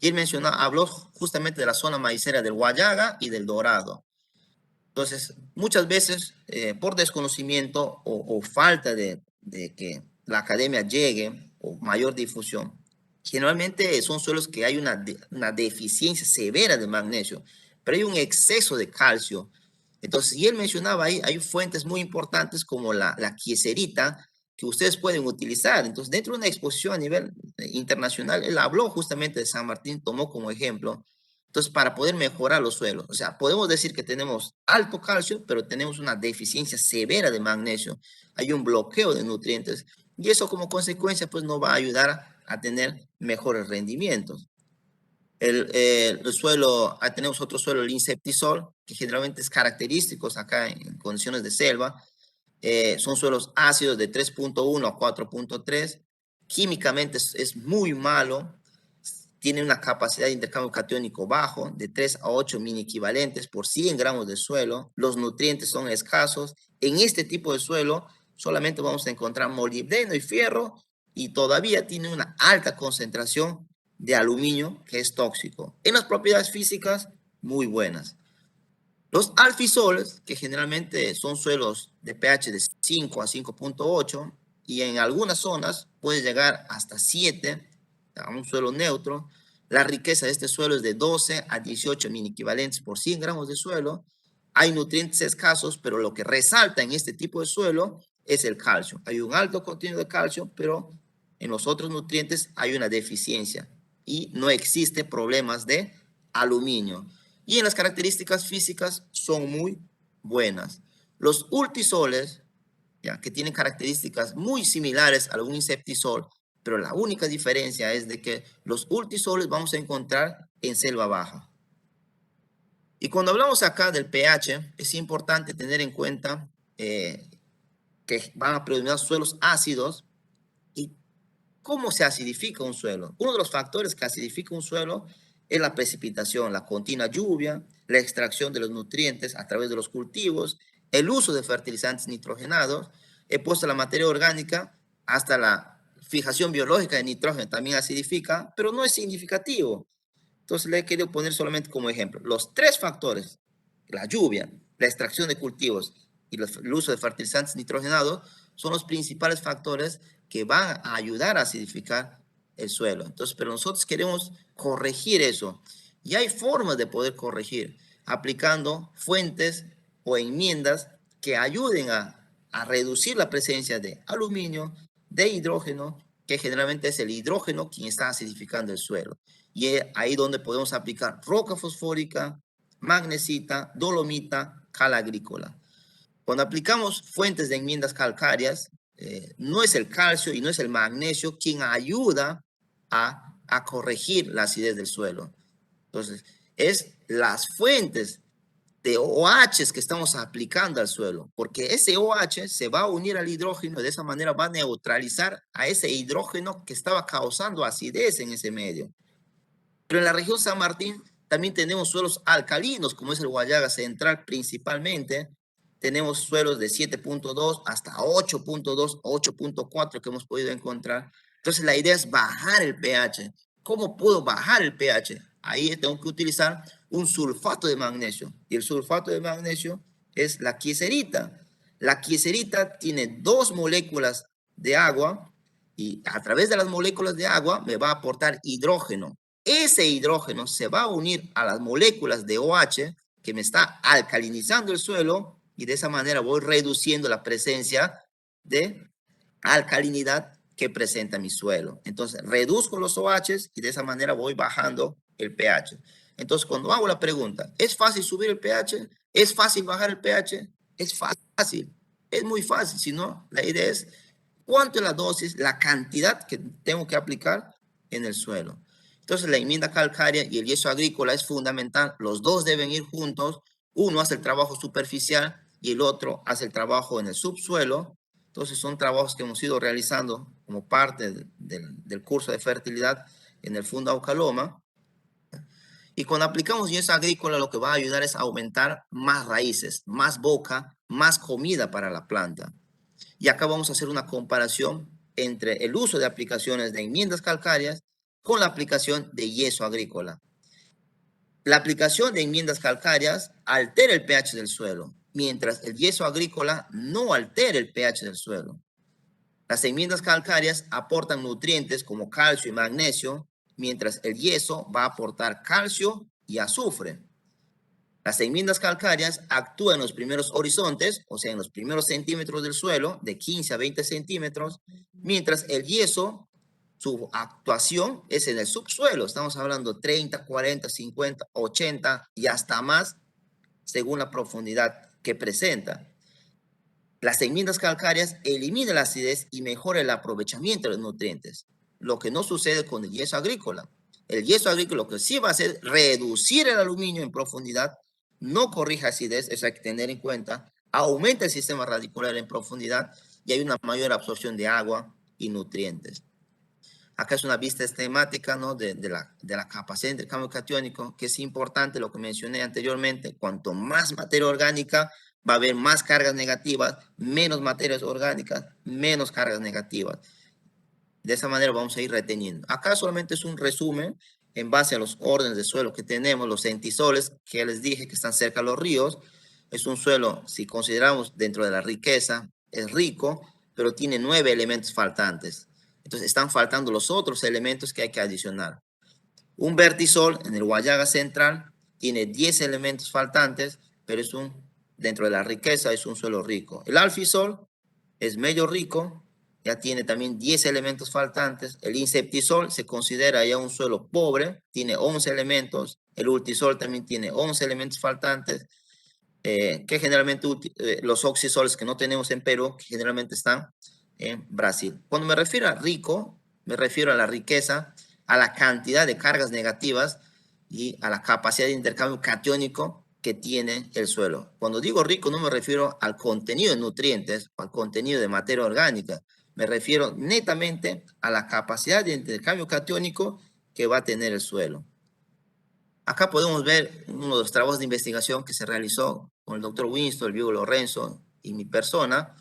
y él habló justamente de la zona maicera del Guayaga y del Dorado. Entonces, muchas veces, por desconocimiento o falta de que la academia llegue o mayor difusión, generalmente son suelos que hay una deficiencia severa de magnesio, pero hay un exceso de calcio. Entonces, y él mencionaba ahí, hay fuentes muy importantes como la quieserita que ustedes pueden utilizar. Entonces, dentro de una exposición a nivel internacional, él habló justamente de San Martín, tomó como ejemplo. Entonces, para poder mejorar los suelos, o sea, podemos decir que tenemos alto calcio, pero tenemos una deficiencia severa de magnesio. Hay un bloqueo de nutrientes y eso como consecuencia, pues no va a ayudar a tener mejores rendimientos. El suelo, tenemos otro suelo, el insectisol, que generalmente es característico acá en condiciones de selva. Son suelos ácidos de 3.1 a 4.3. Químicamente es muy malo. Tiene una capacidad de intercambio catiónico bajo, de 3 a 8 mini equivalentes por 100 gramos de suelo. Los nutrientes son escasos. En este tipo de suelo solamente vamos a encontrar molibdeno y fierro y todavía tiene una alta concentración de aluminio que es tóxico. En las propiedades físicas, muy buenas. Los alfisoles, que generalmente son suelos de pH de 5 a 5.8 y en algunas zonas puede llegar hasta 7 a un suelo neutro. La riqueza de este suelo es de 12 a 18 mini equivalentes por 100 gramos de suelo. Hay nutrientes escasos, pero lo que resalta en este tipo de suelo es el calcio. Hay un alto contenido de calcio, pero en los otros nutrientes hay una deficiencia y no existe problemas de aluminio. Y en las características físicas son muy buenas. Los ultisoles, ya, que tienen características muy similares a un insectisol, pero la única diferencia es de que los ultisoles vamos a encontrar en selva baja. Y cuando hablamos acá del pH, es importante tener en cuenta que van a predominar suelos ácidos. ¿Y cómo se acidifica un suelo? Uno de los factores que acidifica un suelo es la precipitación, la continua lluvia, la extracción de los nutrientes a través de los cultivos, el uso de fertilizantes nitrogenados, he puesto la materia orgánica hasta la fijación biológica de nitrógeno también acidifica, pero no es significativo. Entonces le he querido poner solamente como ejemplo los tres factores, la lluvia, la extracción de cultivos y el uso de fertilizantes nitrogenados, son los principales factores que van a ayudar a acidificar el suelo. Entonces, pero nosotros queremos corregir eso. Y hay formas de poder corregir, aplicando fuentes o enmiendas que ayuden a reducir la presencia de aluminio, de hidrógeno, que generalmente es el hidrógeno quien está acidificando el suelo. Y es ahí donde podemos aplicar roca fosfórica, magnesita, dolomita, cal agrícola. Cuando aplicamos fuentes de enmiendas calcáreas, no es el calcio y no es el magnesio quien ayuda a corregir la acidez del suelo. Entonces, es las fuentes de OH que estamos aplicando al suelo, porque ese OH se va a unir al hidrógeno y de esa manera va a neutralizar a ese hidrógeno que estaba causando acidez en ese medio. Pero en la región San Martín también tenemos suelos alcalinos, como es el Guallaga Central principalmente. Tenemos suelos de 7.2 hasta 8.2, 8.4 que hemos podido encontrar. Entonces la idea es bajar el pH. ¿Cómo puedo bajar el pH? Ahí tengo que utilizar un sulfato de magnesio. Y el sulfato de magnesio es la kieserita. La kieserita tiene dos moléculas de agua y a través de las moléculas de agua me va a aportar hidrógeno. Ese hidrógeno se va a unir a las moléculas de OH que me está alcalinizando el suelo y de esa manera voy reduciendo la presencia de alcalinidad que presenta mi suelo. Entonces, reduzco los OHs y de esa manera voy bajando el pH. Entonces, cuando hago la pregunta, ¿es fácil subir el pH? ¿Es fácil bajar el pH? Es fácil, es muy fácil, si no, la idea es cuánto es la dosis, la cantidad que tengo que aplicar en el suelo. Entonces, la enmienda calcárea y el yeso agrícola es fundamental. Los dos deben ir juntos. Uno hace el trabajo superficial y el otro hace el trabajo en el subsuelo. Entonces, son trabajos que hemos ido realizando como parte del curso de fertilidad en el Fundado Caloma. Y cuando aplicamos yeso agrícola, lo que va a ayudar es a aumentar más raíces, más boca, más comida para la planta. Y acá vamos a hacer una comparación entre el uso de aplicaciones de enmiendas calcáreas con la aplicación de yeso agrícola. La aplicación de enmiendas calcáreas altera el pH del suelo, mientras el yeso agrícola no altera el pH del suelo. Las enmiendas calcáreas aportan nutrientes como calcio y magnesio, mientras el yeso va a aportar calcio y azufre. Las enmiendas calcáreas actúan en los primeros horizontes, o sea, en los primeros centímetros del suelo, de 15 a 20 centímetros, mientras el yeso su actuación es en el subsuelo. Estamos hablando 30, 40, 50, 80 y hasta más según la profundidad que presenta. Las enmiendas calcáreas eliminan la acidez y mejoran el aprovechamiento de los nutrientes, lo que no sucede con el yeso agrícola. El yeso agrícola lo que sí va a hacer es reducir el aluminio en profundidad, no corrige acidez, eso hay que tener en cuenta, aumenta el sistema radicular en profundidad y hay una mayor absorción de agua y nutrientes. Acá es una vista esquemática, ¿no? de la capacidad de intercambio catiónico, que es importante lo que mencioné anteriormente. Cuanto más materia orgánica, va a haber más cargas negativas, menos materias orgánicas, menos cargas negativas. De esa manera vamos a ir reteniendo. Acá solamente es un resumen en base a los órdenes de suelo que tenemos, los entisoles que les dije que están cerca de los ríos. Es un suelo, si consideramos dentro de la riqueza, es rico, pero tiene 9 elementos faltantes. Entonces están faltando los otros elementos que hay que adicionar. Un vertisol en el Guayaga Central tiene 10 elementos faltantes, pero dentro de la riqueza es un suelo rico. El alfisol es medio rico, ya tiene también 10 elementos faltantes. El inceptisol se considera ya un suelo pobre, tiene 11 elementos. El ultisol también tiene 11 elementos faltantes, que generalmente los oxisoles que no tenemos en Perú, que generalmente están en Brasil. Cuando me refiero a rico, me refiero a la riqueza, a la cantidad de cargas negativas y a la capacidad de intercambio catiónico que tiene el suelo. Cuando digo rico no me refiero al contenido de nutrientes o al contenido de materia orgánica, me refiero netamente a la capacidad de intercambio catiónico que va a tener el suelo. Acá podemos ver uno de los trabajos de investigación que se realizó con el doctor Winston, el biólogo Lorenzo y mi persona.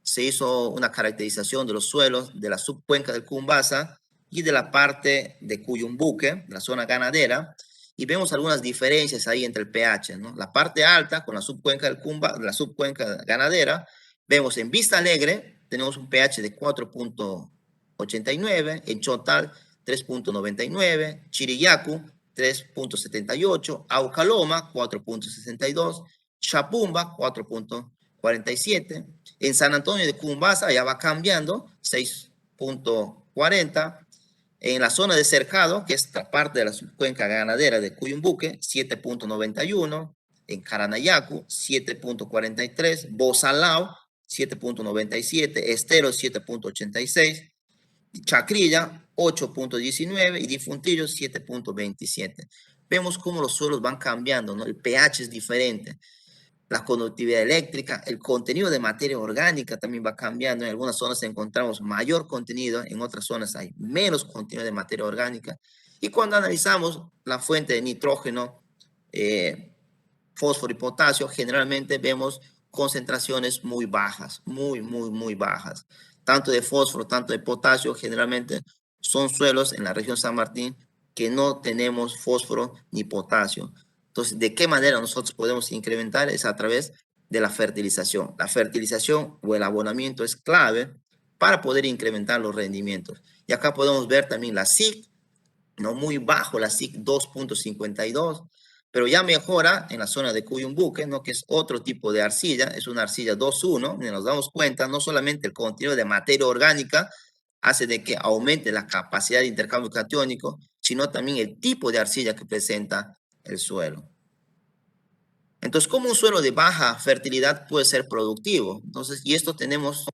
Se hizo una caracterización de los suelos de la subcuenca del Cumbasa y de la parte de Cuyumbuque, la zona ganadera, y vemos algunas diferencias ahí entre el pH, ¿no? La parte alta con la subcuenca del la subcuenca ganadera, vemos en Vista Alegre, tenemos un pH de 4.89, en Chotal 3.99, Chiriyacu 3.78, Aucaloma 4.62, Chapumba 4.47, en San Antonio de Cumbasa ya va cambiando 6.40, en la zona de Cercado, que es la parte de la subcuenca ganadera de Cuyumbuque, 7.91, en Caranayacu 7.43, Bozalao 7.97, Estero 7.86, Chacrilla 8.19 y Difuntillo 7.27. Vemos cómo los suelos van cambiando, ¿no? El pH es diferente, la conductividad eléctrica, el contenido de materia orgánica también va cambiando. En algunas zonas encontramos mayor contenido, en otras zonas hay menos contenido de materia orgánica. Y cuando analizamos la fuente de nitrógeno, fósforo y potasio, generalmente vemos concentraciones muy bajas, muy bajas. Tanto de fósforo, tanto de potasio, generalmente son suelos en la región San Martín que no tenemos fósforo ni potasio. Entonces, ¿de qué manera nosotros podemos incrementar? Es a través de la fertilización. La fertilización o el abonamiento es clave para poder incrementar los rendimientos. Y acá podemos ver también la SIC, no muy bajo, la SIC 2.52, pero ya mejora en la zona de Cuyumbuque, ¿no? Que es otro tipo de arcilla, es una arcilla 2.1, y nos damos cuenta, no solamente el contenido de materia orgánica hace de que aumente la capacidad de intercambio catiónico, sino también el tipo de arcilla que presenta el suelo. Entonces, ¿cómo un suelo de baja fertilidad puede ser productivo? Entonces, y esto tenemos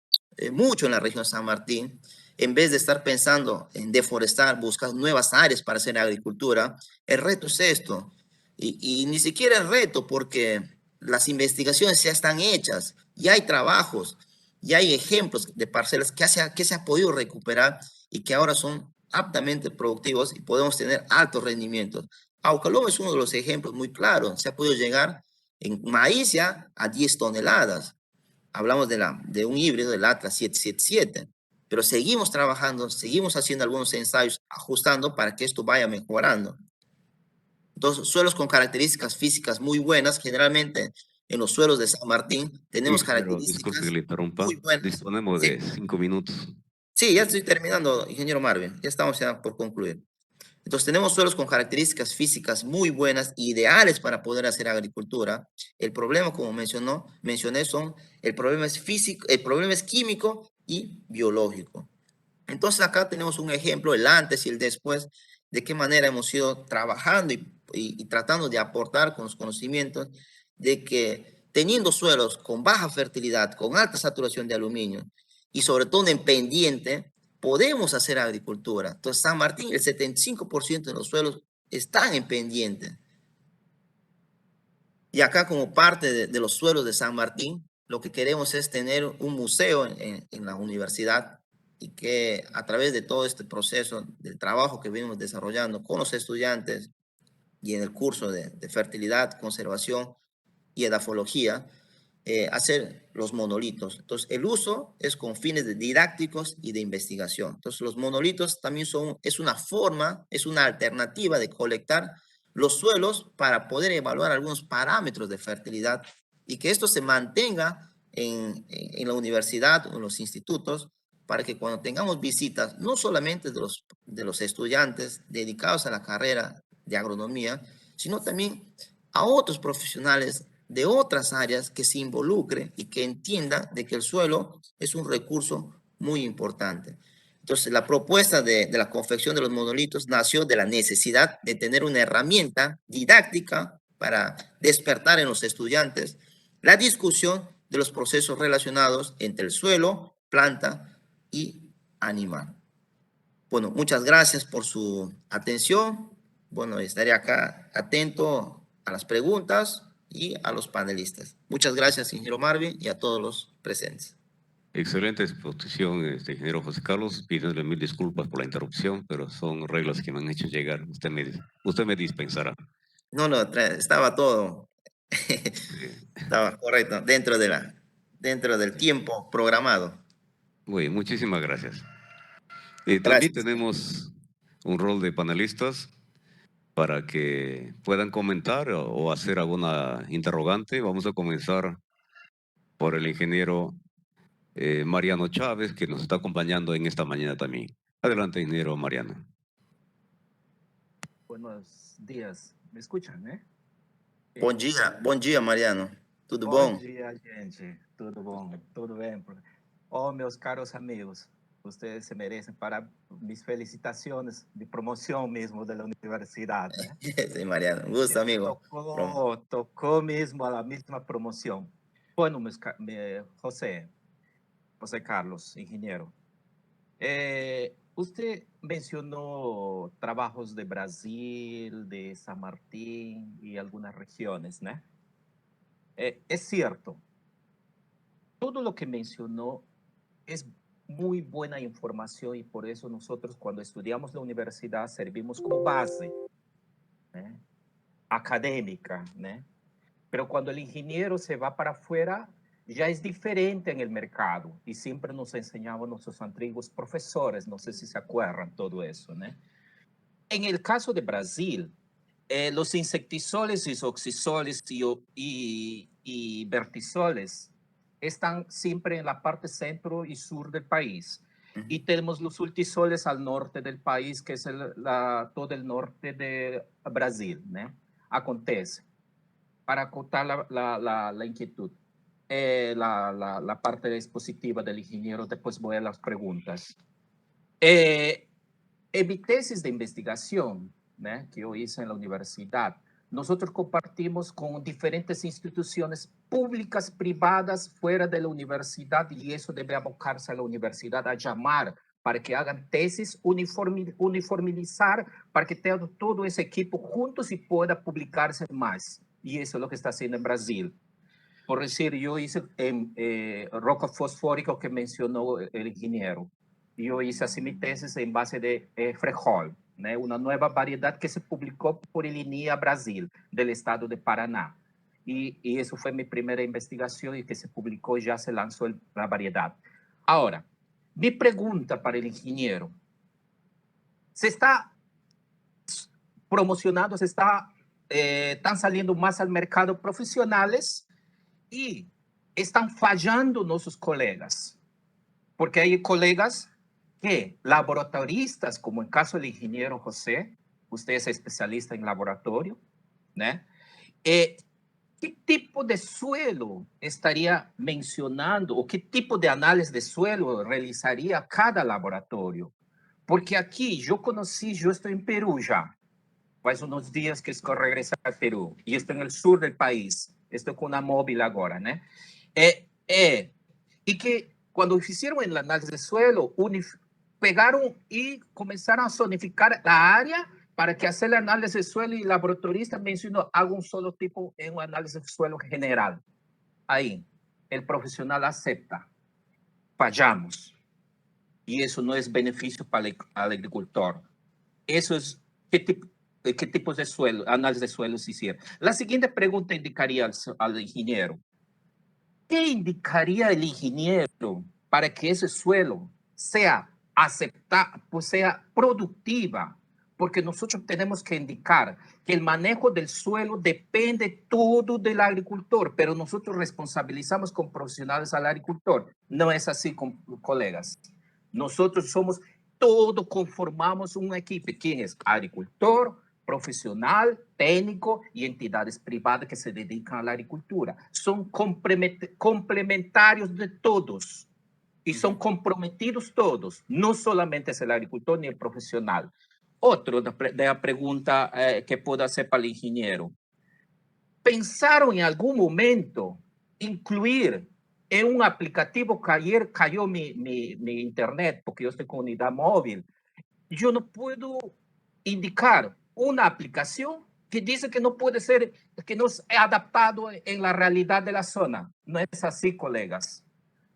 mucho en la región San Martín. En vez de estar pensando en deforestar, buscar nuevas áreas para hacer agricultura, el reto es esto. Y ni siquiera el reto, porque las investigaciones ya están hechas, ya hay trabajos, ya hay ejemplos de parcelas que se ha podido recuperar y que ahora son aptamente productivos y podemos tener altos rendimientos. Aucaloma es uno de los ejemplos muy claros. Se ha podido llegar en maíz ya a 10 toneladas. Hablamos de un híbrido del Atlas 777, pero seguimos trabajando, seguimos haciendo algunos ensayos, ajustando para que esto vaya mejorando. Entonces, suelos con características físicas muy buenas, generalmente en los suelos de San Martín tenemos Ingeniero, disculpe que características le interrumpa. muy buenas. Disponemos Sí, de 5 minutos. sí, ya estoy terminando, ingeniero Marvin, ya estamos ya por concluir. Entonces tenemos suelos con características físicas muy buenas, ideales para poder hacer agricultura. El problema, como mencioné, el problema es físico, el problema es químico y biológico. Entonces acá tenemos un ejemplo, el antes y el después, de qué manera hemos ido trabajando y tratando de aportar con los conocimientos de que teniendo suelos con baja fertilidad, con alta saturación de aluminio y sobre todo en pendiente, podemos hacer agricultura. Entonces San Martín, el 75% de los suelos están en pendiente. Y acá como parte de los suelos de San Martín, lo que queremos es tener un museo en la universidad y que a través de todo este proceso del trabajo que venimos desarrollando con los estudiantes y en el curso de fertilidad, conservación y edafología, hacer los monolitos. Entonces, el uso es con fines de didácticos y de investigación. Entonces, los monolitos también es una forma, es una alternativa de colectar los suelos para poder evaluar algunos parámetros de fertilidad y que esto se mantenga en la universidad o en los institutos para que cuando tengamos visitas, no solamente de los estudiantes dedicados a la carrera de agronomía, sino también a otros profesionales de otras áreas que se involucre y que entienda de que el suelo es un recurso muy importante. Entonces, la propuesta de la confección de los monolitos nació de la necesidad de tener una herramienta didáctica para despertar en los estudiantes la discusión de los procesos relacionados entre el suelo, planta y animal. Bueno, muchas gracias por su atención. Bueno, estaré acá atento a las preguntas y a los panelistas. Muchas gracias, ingeniero Marvin, y a todos los presentes. Excelente exposición, ingeniero José Carlos. Pidiéndole mil disculpas por la interrupción, pero son reglas que me han hecho llegar. Usted me dispensará. No, no, estaba todo, Sí, estaba correcto, dentro del sí. tiempo programado. Muy bien, muchísimas gracias. También Gracias. tenemos un rol de panelistas para que puedan comentar o hacer alguna interrogante. Vamos a comenzar por el ingeniero Mariano Chávez, que nos está acompañando en esta mañana también. Adelante, ingeniero Mariano. Buenos dias, me escutam, né? Bom dia, Mariano. Tudo Bom bom? dia, gente. Tudo bom? Tudo bem? Oh, meus caros amigos, vocês se merecem para mis felicitações de promoção mesmo da universidade, né? Sí, Mariano. Un gusto, amigo. Tocou mesmo a mesma promoção. Bueno, José Carlos, engenheiro, usted mencionó trabajos de Brasil, de San Martín y algunas regiones, ¿no? Es cierto, todo lo que mencionó es muy buena información y por eso nosotros cuando estudiamos la universidad servimos como base, ¿eh? Académica, ¿no? Pero cuando el ingeniero se va para afuera, ya es diferente en el mercado y siempre nos enseñaban nuestros antiguos profesores, no sé si se acuerdan todo eso, ¿no? En el caso de Brasil, los insectisoles, isoxisoles y vertisoles están siempre en la parte centro y sur del país. Y tenemos los ultisoles al norte del país, que es todo el norte de Brasil, ¿no? Acontece, para acotar la inquietud, la parte expositiva del ingeniero, después voy a las preguntas. En mi tesis de investigación, ¿no?, que yo hice en la universidad, nosotros compartimos con diferentes instituciones públicas, privadas, fuera de la universidad, y eso debe abocarse a la universidad a llamar para que hagan tesis, uniformizar, para que tengan todo ese equipo juntos y pueda publicarse más. Y eso es lo que está haciendo en Brasil. Por decir, yo hice roca fosfórica que mencionó el ingeniero. Yo hice así mi tesis en base de frejol, ¿no?, una nueva variedad que se publicó por el INIA Brasil, del estado de Paraná. Y eso fue mi primera investigación y que se publicó y ya se lanzó la variedad. Ahora, mi pregunta para el ingeniero: se está promocionando, están saliendo más al mercado profesionales y están fallando nuestros colegas, porque hay colegas que, laboratoristas, como el caso del ingeniero José, usted es especialista en laboratorio, ¿no?, ¿qué tipo de suelo estaría mencionando o qué tipo de análisis de suelo realizaría cada laboratorio? Porque aquí yo conocí, yo estoy en Perú ya, faz unos días que regresé a Perú y estoy en el sur del país, estoy con una móvil ahora, ¿no? Y que cuando hicieron el análisis de suelo, pegaron y comenzaron a zonificar la área para que hacer el análisis de suelo y el laboratorista mencionó algún solo tipo en un análisis de suelo general. Ahí, el profesional acepta, fallamos. Y eso no es beneficio para el agricultor. Eso es qué tipos de suelo, análisis de suelo se hicieron. La siguiente pregunta indicaría al ingeniero. ¿Qué indicaría el ingeniero para que ese suelo sea aceptado, pues sea productiva? Porque nosotros tenemos que indicar que el manejo del suelo depende todo del agricultor, pero nosotros responsabilizamos con profesionales al agricultor. No es así, colegas. Nosotros somos, todo conformamos un equipo. ¿Quién es? Agricultor, profesional, técnico y entidades privadas que se dedican a la agricultura. Son complementarios de todos y son comprometidos todos, no solamente es el agricultor ni el profesional. Otro de la pregunta que puedo hacer para el ingeniero. ¿Pensaron en algún momento incluir en un aplicativo que ayer cayó mi internet, porque yo estoy con unidad móvil? Yo no puedo indicar una aplicación que dice que no puede ser, que no es adaptado en la realidad de la zona. No es así, colegas.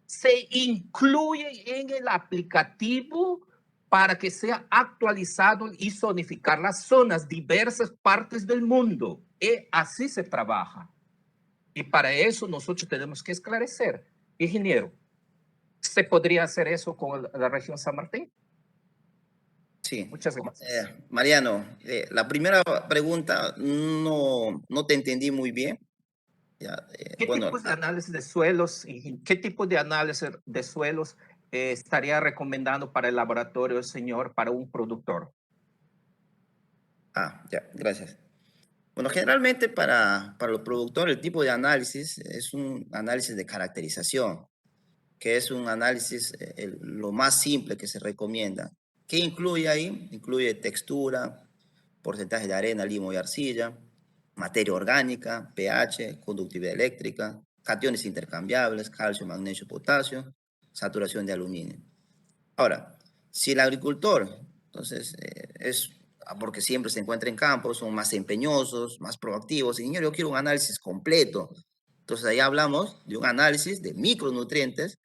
Se incluye en el aplicativo para que sea actualizado y zonificar las zonas, diversas partes del mundo. Y así se trabaja. Y para eso nosotros tenemos que esclarecer. Ingeniero, ¿se podría hacer eso con la región San Martín? Sí. Muchas gracias. Mariano, la primera pregunta no te entendí muy bien. Ya, ¿Qué bueno, tipos de análisis de suelos y qué tipo de análisis de suelos estaría recomendando para el laboratorio, señor, para un productor? ya, gracias. Bueno, generalmente para los productores el tipo de análisis es un análisis de caracterización, que es un análisis lo más simple que se recomienda. ¿Qué incluye ahí? Incluye textura, porcentaje de arena, limo y arcilla, materia orgánica, pH, conductividad eléctrica, cationes intercambiables, calcio, magnesio, potasio, saturación de aluminio. Ahora, si el agricultor, entonces, porque siempre se encuentra en campo, son más empeñosos, más proactivos, ingeniero, yo quiero un análisis completo. Entonces, ahí hablamos de un análisis de micronutrientes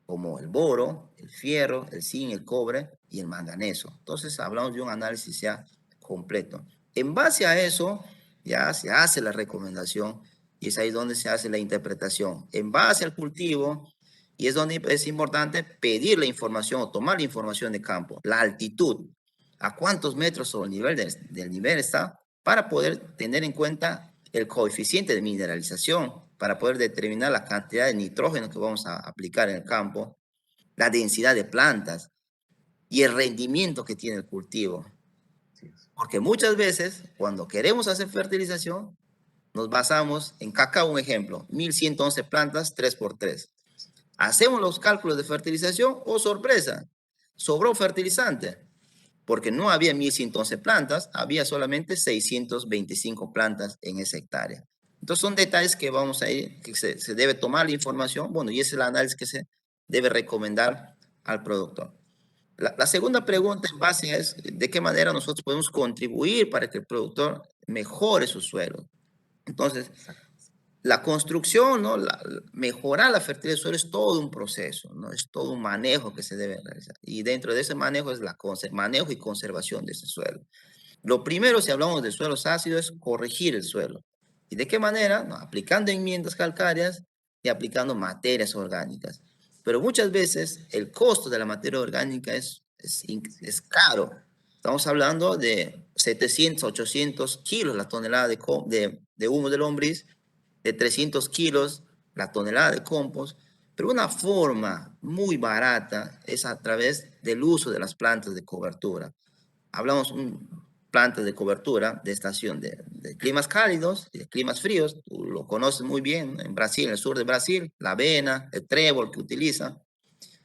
como el boro, el fierro, el zinc, el cobre y el manganeso. Entonces, hablamos de un análisis ya completo. En base a eso, ya se hace la recomendación y es ahí donde se hace la interpretación. En base al cultivo, y es donde es importante pedir la información o tomar la información de campo, la altitud, a cuántos metros sobre el nivel del nivel está, para poder tener en cuenta el coeficiente de mineralización, para poder determinar la cantidad de nitrógeno que vamos a aplicar en el campo, la densidad de plantas y el rendimiento que tiene el cultivo. Porque muchas veces, cuando queremos hacer fertilización, nos basamos en cacao, un ejemplo, 1111 plantas, 3x3. Hacemos los cálculos de fertilización, oh sorpresa, sobró fertilizante, porque no había 1111 plantas, había solamente 625 plantas en esa hectárea. Entonces son detalles que vamos a ir, que se debe tomar la información, bueno, y ese es el análisis que se debe recomendar al productor. La segunda pregunta en base es de qué manera nosotros podemos contribuir para que el productor mejore su suelo. Entonces, la construcción, ¿no? Mejorar la fertilidad del suelo es todo un proceso, ¿no? Es todo un manejo que se debe realizar. Y dentro de ese manejo es manejo y conservación de ese suelo. Lo primero, si hablamos de suelos ácidos, es corregir el suelo. ¿Y de qué manera? No, aplicando enmiendas calcáreas y aplicando materias orgánicas. Pero muchas veces el costo de la materia orgánica es caro. Estamos hablando de 700, 800 kilos la tonelada de humo de lombriz, de 300 kilos la tonelada de compost, pero una forma muy barata es a través del uso de las plantas de cobertura. Hablamos plantas de cobertura de estación de climas cálidos y de climas fríos. Tú lo conoces muy bien, ¿no? En Brasil, en el sur de Brasil, la avena, el trébol que utiliza.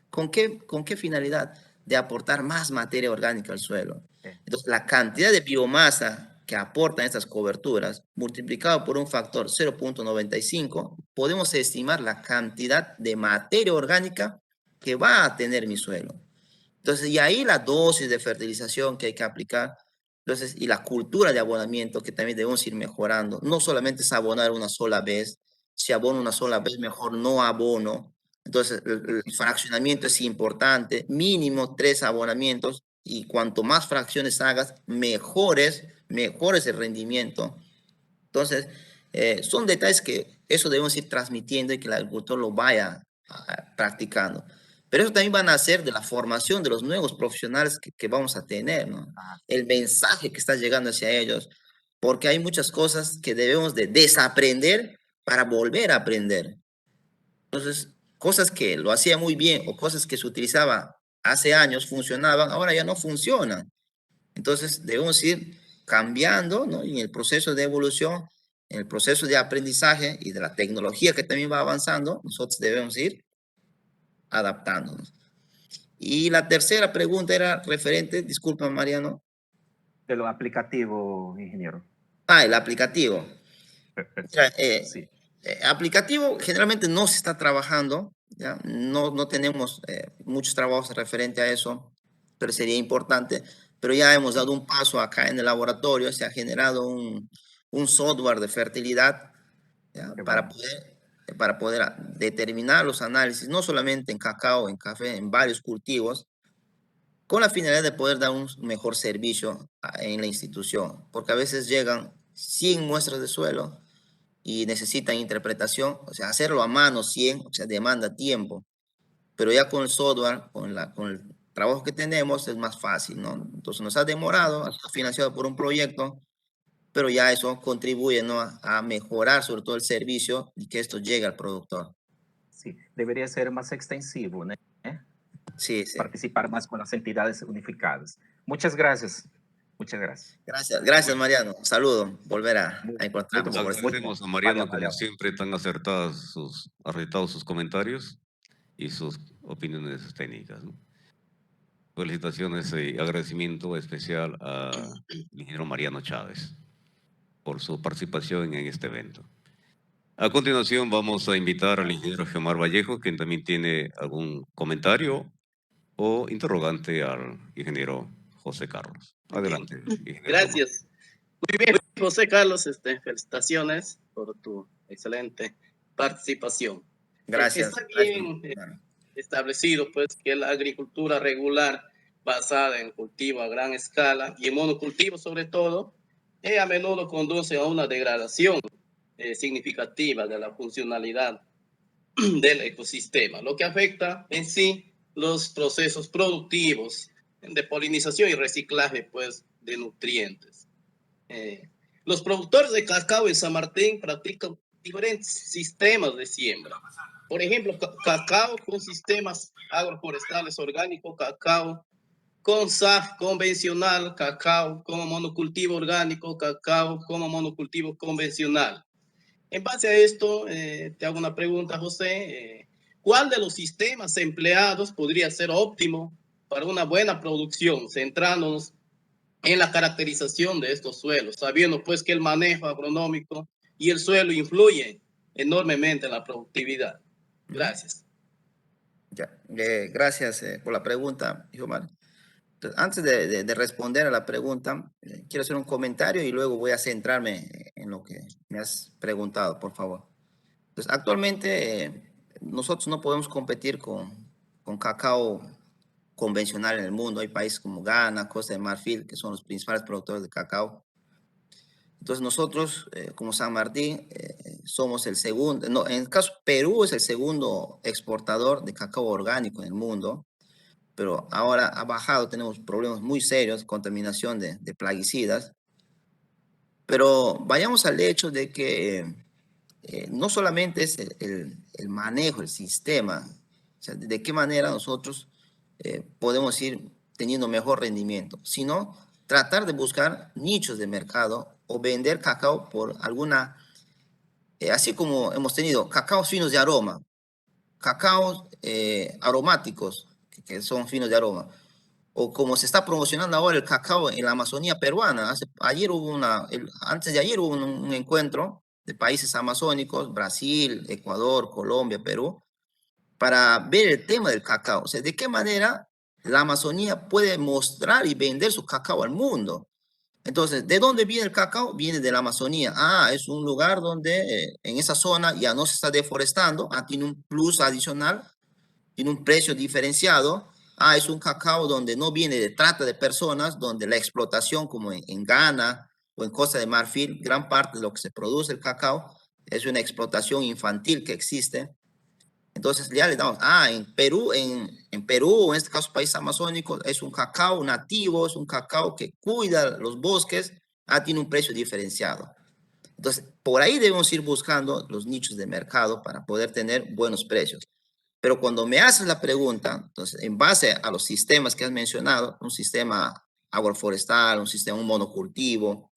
¿Con qué finalidad? De aportar más materia orgánica al suelo. Entonces, la cantidad de biomasa que aportan estas coberturas, multiplicado por un factor 0.95, podemos estimar la cantidad de materia orgánica que va a tener mi suelo. Entonces, y ahí la dosis de fertilización que hay que aplicar, entonces, y la cultura de abonamiento que también debemos ir mejorando. No solamente es abonar una sola vez, si abono una sola vez, mejor no abono. Entonces, el fraccionamiento es importante, mínimo 3 abonamientos, y cuanto más fracciones hagas, mejor es el rendimiento. Entonces, son detalles que eso debemos ir transmitiendo y que el agricultor lo vaya practicando. Pero eso también va a nacer de la formación de los nuevos profesionales que vamos a tener, ¿no? El mensaje que está llegando hacia ellos, porque hay muchas cosas que debemos de desaprender para volver a aprender. Entonces, cosas que lo hacía muy bien o cosas que se utilizaba hace años funcionaban, ahora ya no funcionan. Entonces, debemos ir cambiando, ¿no? Y en el proceso de evolución, en el proceso de aprendizaje y de la tecnología que también va avanzando, nosotros debemos ir adaptándonos. Y la tercera pregunta era referente, disculpa Mariano. De lo aplicativo, ingeniero. El aplicativo. Sí. Aplicativo generalmente no se está trabajando, ¿ya? No tenemos muchos trabajos referente a eso, pero sería importante. Pero ya hemos dado un paso acá en el laboratorio, se ha generado un software de fertilidad, ¿ya? Para poder determinar los análisis, no solamente en cacao, en café, en varios cultivos, con la finalidad de poder dar un mejor servicio en la institución, porque a veces llegan 100 muestras de suelo y necesitan interpretación, o sea, hacerlo a mano 100, o sea, demanda tiempo, pero ya con el software, con el trabajo que tenemos es más fácil, ¿no? Entonces nos ha demorado, ha sido financiado por un proyecto, pero ya eso contribuye, ¿no? A mejorar sobre todo el servicio y que esto llegue al productor. Sí, debería ser más extensivo, ¿no? Sí, sí. Participar más con las entidades unificadas. Muchas gracias. Muchas gracias. Gracias Mariano. Un saludo. Volver a encontrarnos. Muito bom. Agradecemos a Mariano, como siempre, tan acertados sus comentarios y sus opiniones técnicas, ¿no? Felicitaciones y agradecimiento especial al ingeniero Mariano Chávez por su participación en este evento. A continuación vamos a invitar al ingeniero Gemar Vallejo, quien también tiene algún comentario o interrogante al ingeniero José Carlos. Adelante, ingeniero. Gracias. Muy bien, José Carlos, felicitaciones por tu excelente participación. Gracias. Está bien establecido, pues, que la agricultura regular basada en cultivo a gran escala y en monocultivo sobre todo, a menudo conduce a una degradación significativa de la funcionalidad del ecosistema, lo que afecta en sí los procesos productivos de polinización y reciclaje, pues, de nutrientes. Los productores de cacao en San Martín practican diferentes sistemas de siembra. Por ejemplo, cacao con sistemas agroforestales orgánicos, cacao con SAF convencional, cacao como monocultivo orgánico, cacao como monocultivo convencional. En base a esto, te hago una pregunta, José. ¿Cuál de los sistemas empleados podría ser óptimo para una buena producción, centrándonos en la caracterización de estos suelos, sabiendo pues que el manejo agronómico y el suelo influyen enormemente en la productividad? Gracias. Gracias por la pregunta, Omar. Antes de responder a la pregunta, quiero hacer un comentario y luego voy a centrarme en lo que me has preguntado, por favor. Entonces, actualmente nosotros no podemos competir con cacao convencional en el mundo. Hay países como Ghana, Costa de Marfil, que son los principales productores de cacao. Entonces nosotros, como San Martín, somos el segundo, no, en el caso Perú es el segundo exportador de cacao orgánico en el mundo, pero ahora ha bajado, tenemos problemas muy serios, contaminación de plaguicidas. Pero vayamos al hecho de que no solamente es el manejo, el sistema, o sea, de qué manera nosotros podemos ir teniendo mejor rendimiento, sino tratar de buscar nichos de mercado o vender cacao por alguna, así como hemos tenido cacaos finos de aroma, cacaos aromáticos, que son finos de aroma, o como se está promocionando ahora el cacao en la Amazonía peruana. Ayer hubo antes de ayer hubo un encuentro de países amazónicos, Brasil, Ecuador, Colombia, Perú, para ver el tema del cacao. O sea, de qué manera la Amazonía puede mostrar y vender su cacao al mundo. Entonces, ¿de dónde viene el cacao? Viene de la Amazonía. Ah, es un lugar donde en esa zona ya no se está deforestando, tiene un plus adicional, tiene un precio diferenciado. Ah, es un cacao donde no viene de trata de personas, donde la explotación, como en Ghana o en Costa de Marfil, gran parte de lo que se produce el cacao es una explotación infantil que existe. Entonces ya le damos, en Perú, o en este caso país amazónico, es un cacao nativo, es un cacao que cuida los bosques, tiene un precio diferenciado. Entonces, por ahí debemos ir buscando los nichos de mercado para poder tener buenos precios. Pero cuando me haces la pregunta, entonces, en base a los sistemas que has mencionado, un sistema agroforestal, un monocultivo,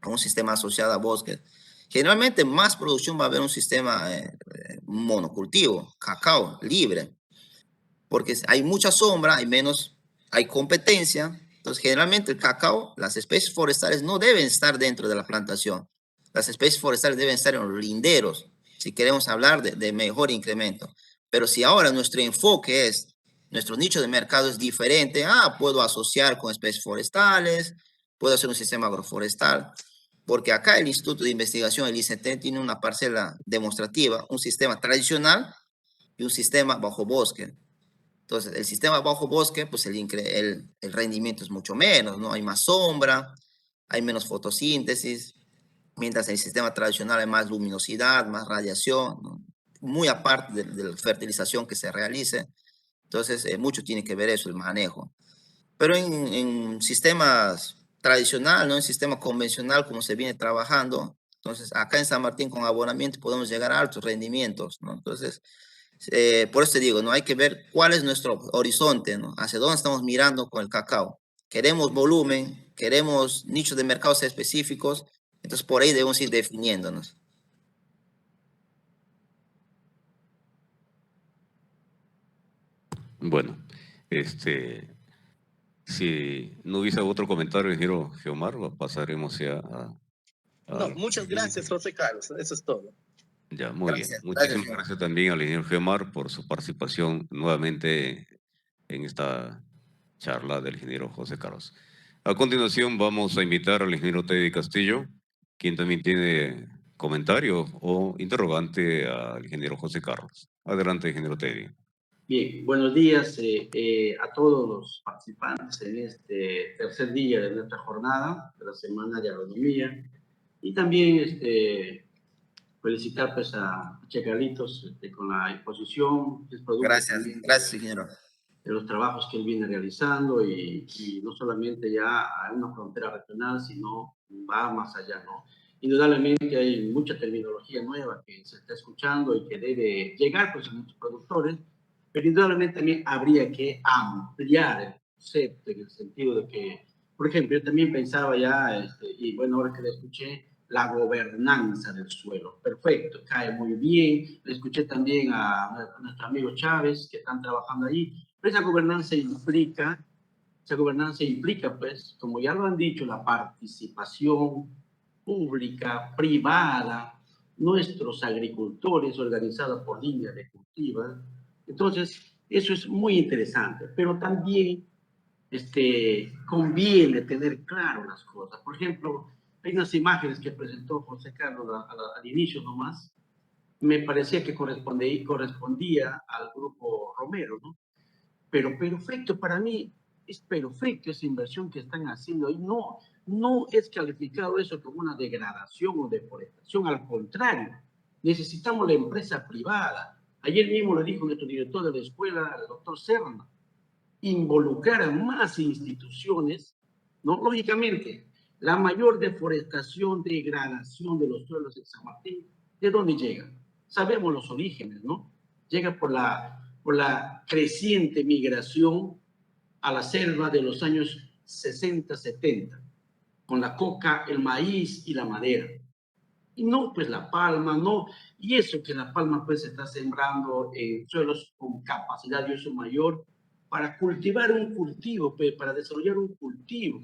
un sistema asociado a bosques, generalmente más producción va a haber un sistema monocultivo, cacao libre, porque hay mucha sombra, hay competencia. Entonces, generalmente el cacao, las especies forestales no deben estar dentro de la plantación. Las especies forestales deben estar en los linderos, si queremos hablar de mejor incremento. Pero si ahora nuestro enfoque nuestro nicho de mercado es diferente, puedo asociar con especies forestales, puedo hacer un sistema agroforestal, porque acá el Instituto de Investigación, el ICT, tiene una parcela demostrativa, un sistema tradicional y un sistema bajo bosque. Entonces, el sistema bajo bosque, pues el rendimiento es mucho menos, ¿no? Hay más sombra, hay menos fotosíntesis, mientras en el sistema tradicional hay más luminosidad, más radiación, ¿no? Muy aparte de la fertilización que se realice. Entonces, mucho tiene que ver eso, el manejo. Pero en sistemas tradicional, ¿no? En sistema convencional, como se viene trabajando, entonces acá en San Martín con abonamiento podemos llegar a altos rendimientos, ¿no? Entonces, por eso te digo, ¿no? Hay que ver cuál es nuestro horizonte, ¿no? Hacia dónde estamos mirando con el cacao. Queremos volumen, queremos nichos de mercados específicos, entonces por ahí debemos ir definiéndonos. Bueno, si no hubiese otro comentario, ingeniero Geomar, pasaremos ya No, muchas gracias, José Carlos. Eso es todo. Ya, muy bien. Gracias. Muchísimas gracias también al ingeniero Geomar por su participación nuevamente en esta charla del ingeniero José Carlos. A continuación vamos a invitar al ingeniero Teddy Castillo, quien también tiene comentario o interrogante al ingeniero José Carlos. Adelante, ingeniero Teddy. Bien, buenos días a todos los participantes en este tercer día de nuestra jornada de la Semana de Agronomía. Y también felicitar pues, a Che Carlitos con la exposición, que es producto también Gracias, ingeniero. de los trabajos que él viene realizando y no solamente ya a una frontera regional, sino va más allá, ¿no? Indudablemente hay mucha terminología nueva que se está escuchando y que debe llegar pues, a nuestros productores, pero indudablemente también habría que ampliar el concepto en el sentido de que, por ejemplo, yo también pensaba ya, y bueno, ahora que le escuché, la gobernanza del suelo. Perfecto, cae muy bien. Le escuché también a nuestro amigo Chávez, que están trabajando ahí. Pero esa gobernanza implica, pues, como ya lo han dicho, la participación pública, privada, nuestros agricultores organizados por líneas de cultivo. Entonces, eso es muy interesante, pero también conviene tener claro las cosas. Por ejemplo, hay unas imágenes que presentó José Carlos al inicio nomás, me parecía que correspondía al grupo Romero, ¿no? Pero perfecto, para mí es perfecto esa inversión que están haciendo y no es calificado eso como una degradación o deforestación, al contrario, necesitamos la empresa privada. Ayer mismo le dijo nuestro director de la escuela, el doctor Serna, involucrar a más instituciones, ¿no? Lógicamente, la mayor deforestación, degradación de los suelos en San Martín, ¿de dónde llega? Sabemos los orígenes, ¿no? Llega por la creciente migración a la selva de los años 60-70, con la coca, el maíz y la madera. Y no, pues la palma, no. Y eso que la palma pues se está sembrando en suelos con capacidad de uso mayor para cultivar un cultivo, pues, para desarrollar un cultivo.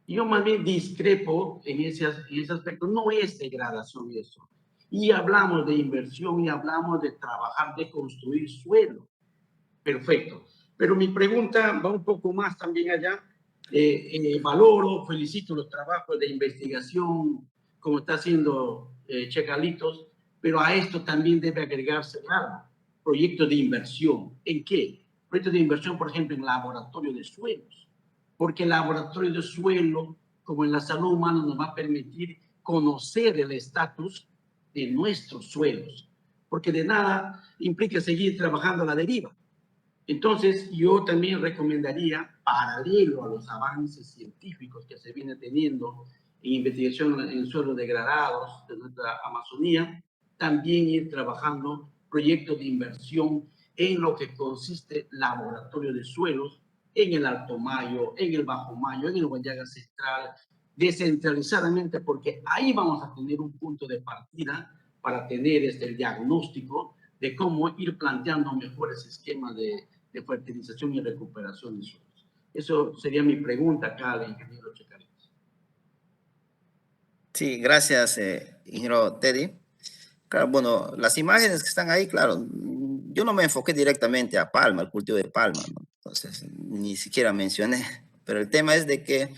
Yo más bien discrepo en ese aspecto, no es degradación eso. Y hablamos de inversión y hablamos de trabajar, de construir suelo. Perfecto. Pero mi pregunta va un poco más también allá. Valoro, felicito los trabajos de investigación, como está haciendo Checalitos, pero a esto también debe agregarse algo. Proyectos de inversión. ¿En qué? Proyectos de inversión, por ejemplo, en laboratorio de suelos. Porque el laboratorio de suelo, como en la salud humana, nos va a permitir conocer el estatus de nuestros suelos. Porque de nada implica seguir trabajando a la deriva. Entonces, yo también recomendaría, paralelo a los avances científicos que se vienen teniendo en investigación en suelos degradados de nuestra Amazonía, también ir trabajando proyectos de inversión en lo que consiste laboratorio de suelos en el Alto Mayo, en el Bajo Mayo, en el Guayaga Central, descentralizadamente, porque ahí vamos a tener un punto de partida para tener el diagnóstico de cómo ir planteando mejores esquemas de fertilización y recuperación de suelos. Eso sería mi pregunta acá al ingeniero Checalitos. Sí, gracias, ingeniero Teddy. Claro, bueno, las imágenes que están ahí, claro, yo no me enfoqué directamente a palma, al cultivo de palma, ¿no? Entonces, ni siquiera mencioné, pero el tema es de que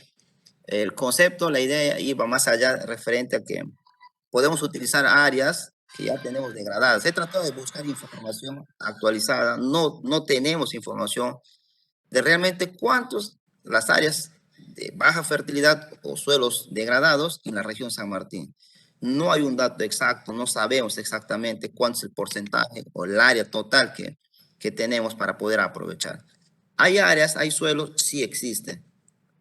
el concepto, la idea iba más allá referente a que podemos utilizar áreas que ya tenemos degradadas. He tratado de buscar información actualizada, no tenemos información de realmente cuántos las áreas de baja fertilidad o suelos degradados en la región San Martín. No hay un dato exacto, no sabemos exactamente cuánto es el porcentaje o el área total que tenemos para poder aprovechar. Hay áreas, hay suelos, sí existen,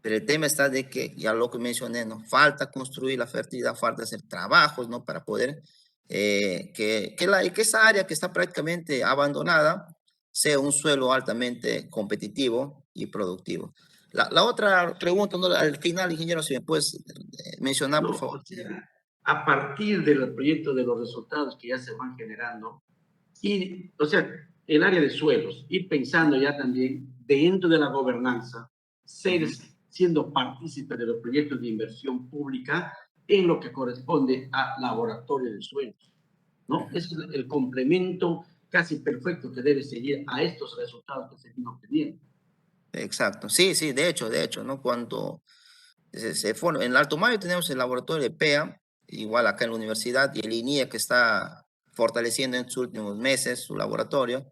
pero el tema está de que, ya lo que mencioné, ¿no? Falta construir la fertilidad, falta hacer trabajos, ¿no? Para poder que esa área que está prácticamente abandonada sea un suelo altamente competitivo y productivo. La otra pregunta, ¿no? Al final, ingeniero, si me puedes mencionar, por No, favor. o sea, a partir del proyecto de los resultados que ya se van generando, y, o sea, el área de suelos, ir pensando ya también dentro de la gobernanza, siendo partícipe de los proyectos de inversión pública en lo que corresponde a laboratorio de suelos, ¿no? Es el complemento casi perfecto que debe seguir a estos resultados que se vienen obteniendo. Exacto, sí, sí, de hecho, ¿no? Cuando en el Alto Mayo tenemos el laboratorio de PEA, igual acá en la universidad, y el INIA que está fortaleciendo en sus últimos meses su laboratorio,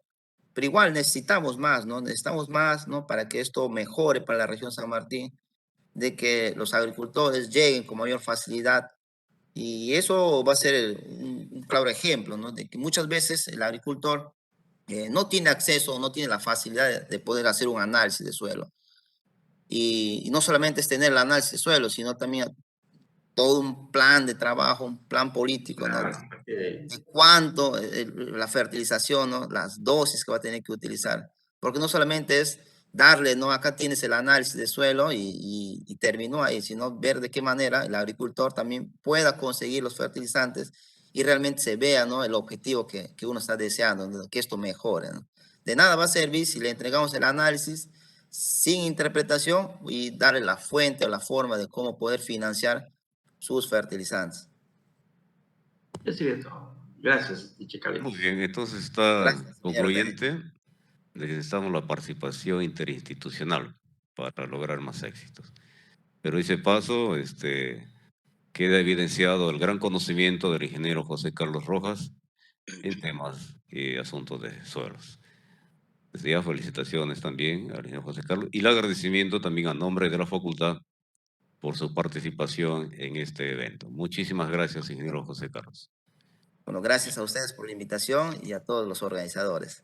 pero igual necesitamos más, ¿no? Necesitamos más, ¿no? Para que esto mejore para la región San Martín, de que los agricultores lleguen con mayor facilidad. Y eso va a ser un claro ejemplo, ¿no? De que muchas veces el agricultor no tiene acceso, no tiene la facilidad de poder hacer un análisis de suelo. Y no solamente es tener el análisis de suelo, sino también todo un plan de trabajo, un plan político, ¿no? Claro, De cuánto, la fertilización, ¿no? Las dosis que va a tener que utilizar. Porque no solamente es darle, ¿no? Acá tienes el análisis de suelo y terminó ahí, sino ver de qué manera el agricultor también pueda conseguir los fertilizantes y realmente se vea, ¿no? El objetivo que uno está deseando, ¿no? Que esto mejore, ¿no? De nada va a servir si le entregamos el análisis sin interpretación y darle la fuente o la forma de cómo poder financiar sus fertilizantes. es cierto. Gracias, Muy Checalitos. bien, entonces está Gracias, señor Teddy. concluyente. Necesitamos la participación interinstitucional para lograr más éxitos. Pero ese paso, queda evidenciado el gran conocimiento del ingeniero José Carlos Rojas en temas y asuntos de suelos. Desde ya felicitaciones también al ingeniero José Carlos y el agradecimiento también a nombre de la facultad por su participación en este evento. Muchísimas gracias, ingeniero José Carlos. Bueno, gracias a ustedes por la invitación y a todos los organizadores.